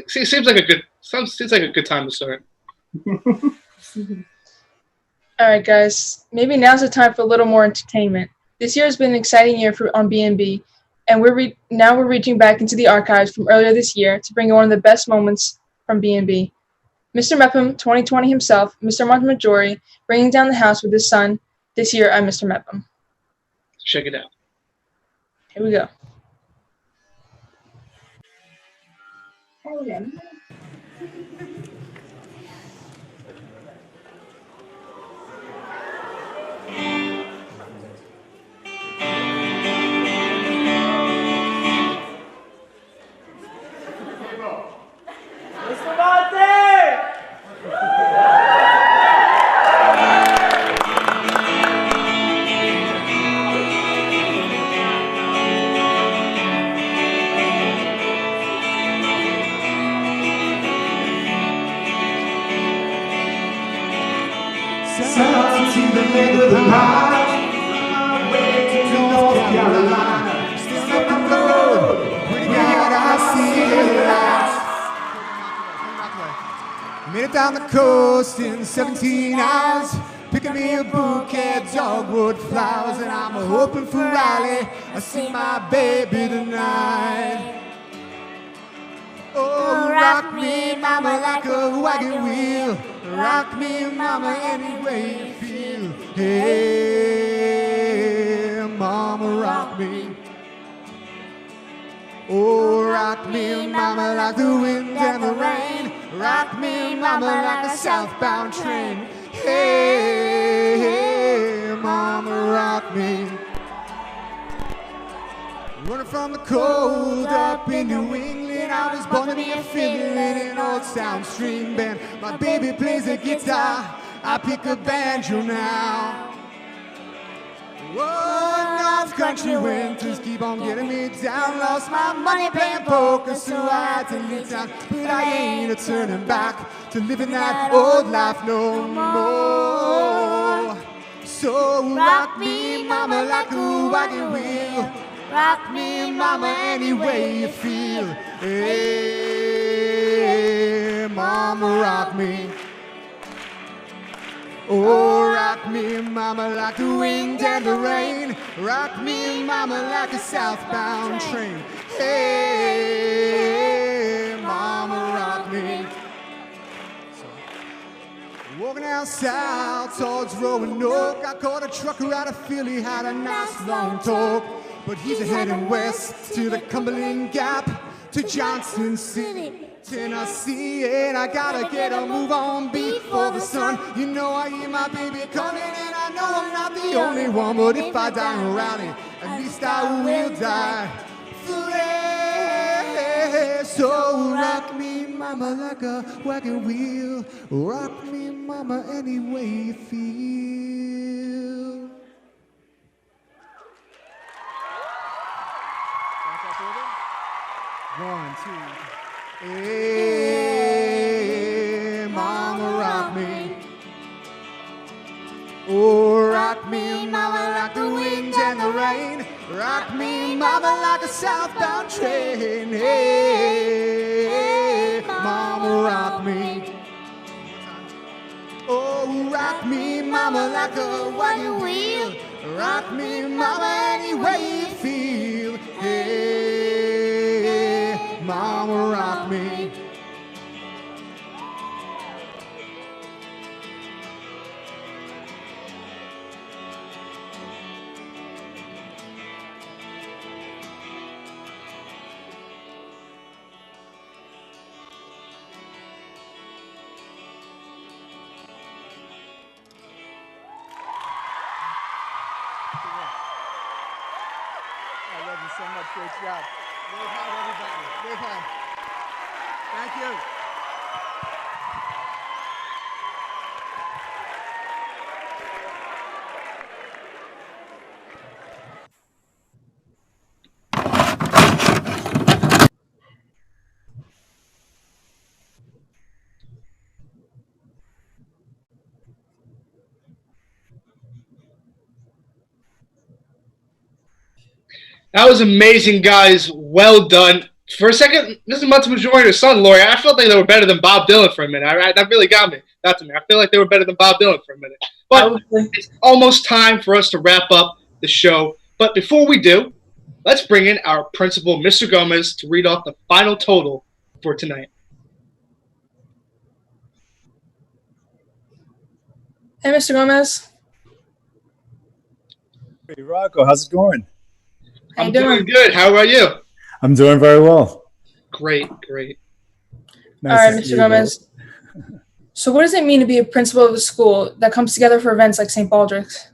Seems like a good time to start. All right, guys. Maybe now's the time for a little more entertainment. This year has been an exciting year on B&B, and we're reaching back into the archives from earlier this year to bring you one of the best moments from B&B. Mr. Mepham, 2020 himself, Mr. Montmajori, bringing down the house with his son. This year, I'm Mr. Mepham. Check it out. Here we go. Mr. Monte! South to the middle of the line, my way to North Carolina. Still up the road, pretty God, I see the lights. Made it down the coast in 17 hours. picking me a bouquet of dogwood flowers, and I'm hoping for Riley. I see my baby tonight. Oh, rock me, mama, like a wagon wheel. Rock me, mama, any way you feel. Hey, mama, rock me. Oh, rock me, mama, like the wind and the rain. Rock me, mama, like a southbound train. Hey, mama, rock me. Running from the cold up in New England, I was born to be a fiddler in an old sound string band. My baby plays a guitar, I pick a banjo now. Whoa, North Country winters keep on getting me down. Lost my money playing poker, so I had to leave town. But I ain't a turning back to living that old life no more. So rock me, mama, like a wagon wheel. Rock me, mama, any way you feel. Hey, mama, rock me. Oh, rock me, mama, like the wind and the rain. Rock me, mama, like a southbound train. Hey, mama, rock me. Walking down south towards Roanoke, I caught a trucker out of Philly, had a nice long talk. But he's heading west to the Cumberland Gap, to Johnson City, Tennessee, and I gotta get a move on before the sun. You know I hear my baby coming, and I know I'm not the only one. But if I die in rally, at least I will die free. So rock me, mama, like a wagon wheel. Rock me, mama, any way you feel. One, two. Hey, mama, rock me. Oh, rock me, mama, like the wind and the rain. Rock me, mama, like a southbound train. Hey, mama, rock me. Oh, rock me, mama, like a wagon wheel. Rock me, mama, any way you feel. Hey, mama, rock me. I love you so much. Great job. Wave high, everybody. Wave high. Thank you. That was amazing, guys. Well done. For a second, this is much majority of son, Lori. I felt like they were better than Bob Dylan for a minute. That really got me. Got to me. I feel like they were better than Bob Dylan for a minute. But it's almost time for us to wrap up the show. But before we do, let's bring in our principal, Mr. Gomez, to read off the final total for tonight. Hey, Mr. Gomez. Hey, Rocco, how's it going? How you I'm doing good. How are you? I'm doing very well. Great, great. All right, Mr. Gomez. So what does it mean to be a principal of a school that comes together for events like St. Baldrick's?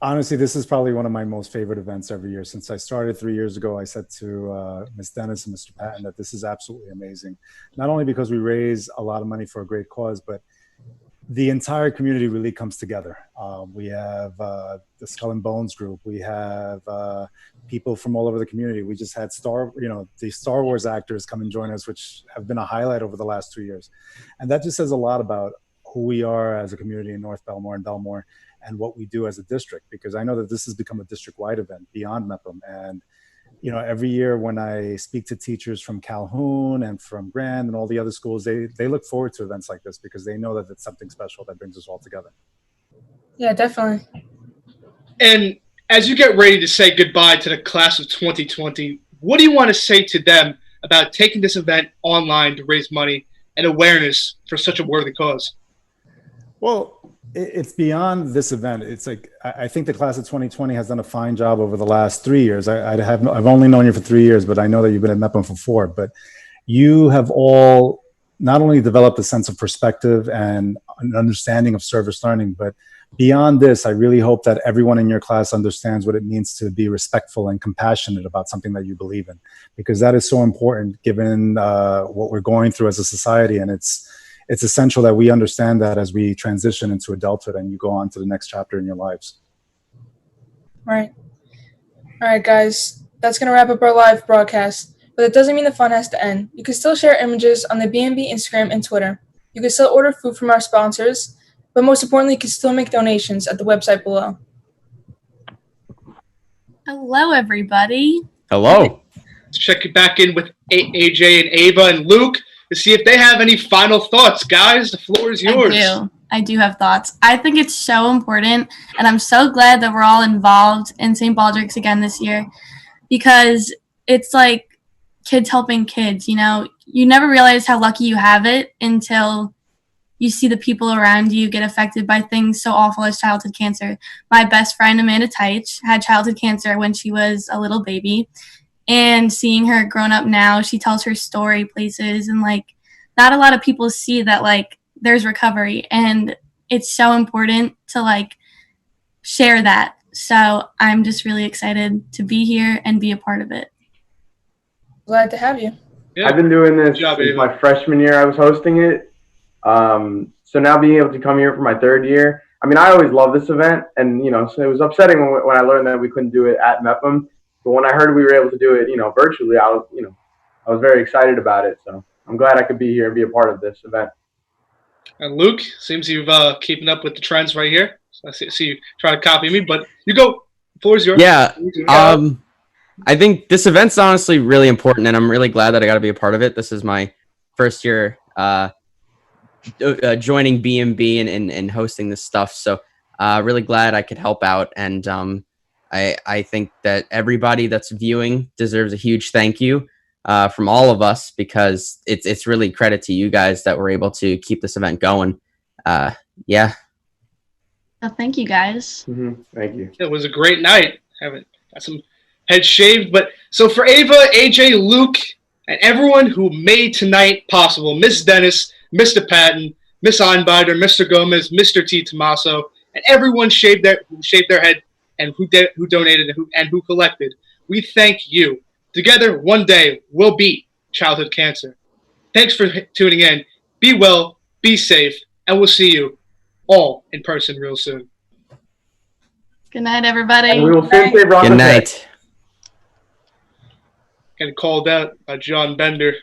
Honestly, this is probably one of my most favorite events every year. Since I started 3 years ago, I said to Ms. Dennis and Mr. Patton that this is absolutely amazing. Not only because we raise a lot of money for a great cause, but the entire community really comes together. We have the Skull and Bones group. We have people from all over the community. We just had the Star Wars actors come and join us, which have been a highlight over the last 2 years. And that just says a lot about who we are as a community in North Belmore and Belmore and what we do as a district, because I know that this has become a district-wide event beyond Mepham. And you know, every year when I speak to teachers from Calhoun and from Grand and all the other schools, they look forward to events like this because they know that it's something special that brings us all together. Yeah, definitely. And as you get ready to say goodbye to the class of 2020, what do you want to say to them about taking this event online to raise money and awareness for such a worthy cause? Well, it's beyond this event. It's like, I think the class of 2020 has done a fine job over the last 3 years. I've only known you for 3 years, but I know that you've been at Mepham for 4. But you have all not only developed a sense of perspective and an understanding of service learning, but beyond this, I really hope that everyone in your class understands what it means to be respectful and compassionate about something that you believe in, because that is so important given what we're going through as a society. And it's essential that we understand that as we transition into adulthood and you go on to the next chapter in your lives. Right. All right, guys, that's going to wrap up our live broadcast, but it doesn't mean the fun has to end. You can still share images on the BNB Instagram and Twitter. You can still order food from our sponsors, but most importantly, you can still make donations at the website below. Hello, everybody. Hello. Let's check it back in with AJ and Ava and Luke to see if they have any final thoughts. Guys, the floor is yours. I do have thoughts. I think it's so important, and I'm so glad that we're all involved in St. Baldrick's again this year, because it's like kids helping kids, you know? You never realize how lucky you have it until you see the people around you get affected by things so awful as childhood cancer. My best friend, Amanda Teich, had childhood cancer when she was a little baby, and seeing her grown up now, she tells her story places, and like not a lot of people see that like there's recovery, and it's so important to like share that. So I'm just really excited to be here and be a part of it. Glad to have you. Yeah. I've been doing this since my freshman year. I was hosting it. So now being able to come here for my 3rd year, I mean, I always love this event, and you know, so it was upsetting when I learned that we couldn't do it at Mepham. But when I heard we were able to do it, you know, virtually, I was very excited about it. So I'm glad I could be here and be a part of this event. And Luke, seems you've keeping up with the trends right here. So I see you trying to copy me, but you go. The floor is yours. Yeah. I think this event's honestly really important, and I'm really glad that I got to be a part of it. This is my first year joining BMB and hosting this stuff. So really glad I could help out. And I think that everybody that's viewing deserves a huge thank you from all of us, because it's really credit to you guys that we're able to keep this event going. Yeah. Oh, thank you, guys. Mm-hmm. Thank you. It was a great night. Haven't got some heads shaved, but so for Ava, AJ, Luke, and everyone who made tonight possible, Miss Dennis, Mr. Patton, Miss Einbinder, Mr. Gomez, Mr. T. Tomaso, and everyone who shaved their head and who donated and who collected. We thank you. Together, one day, we'll beat childhood cancer. Thanks for tuning in. Be well, be safe, and we'll see you all in person real soon. Good night, everybody. And we will soon say Good night. Getting called out by John Bender.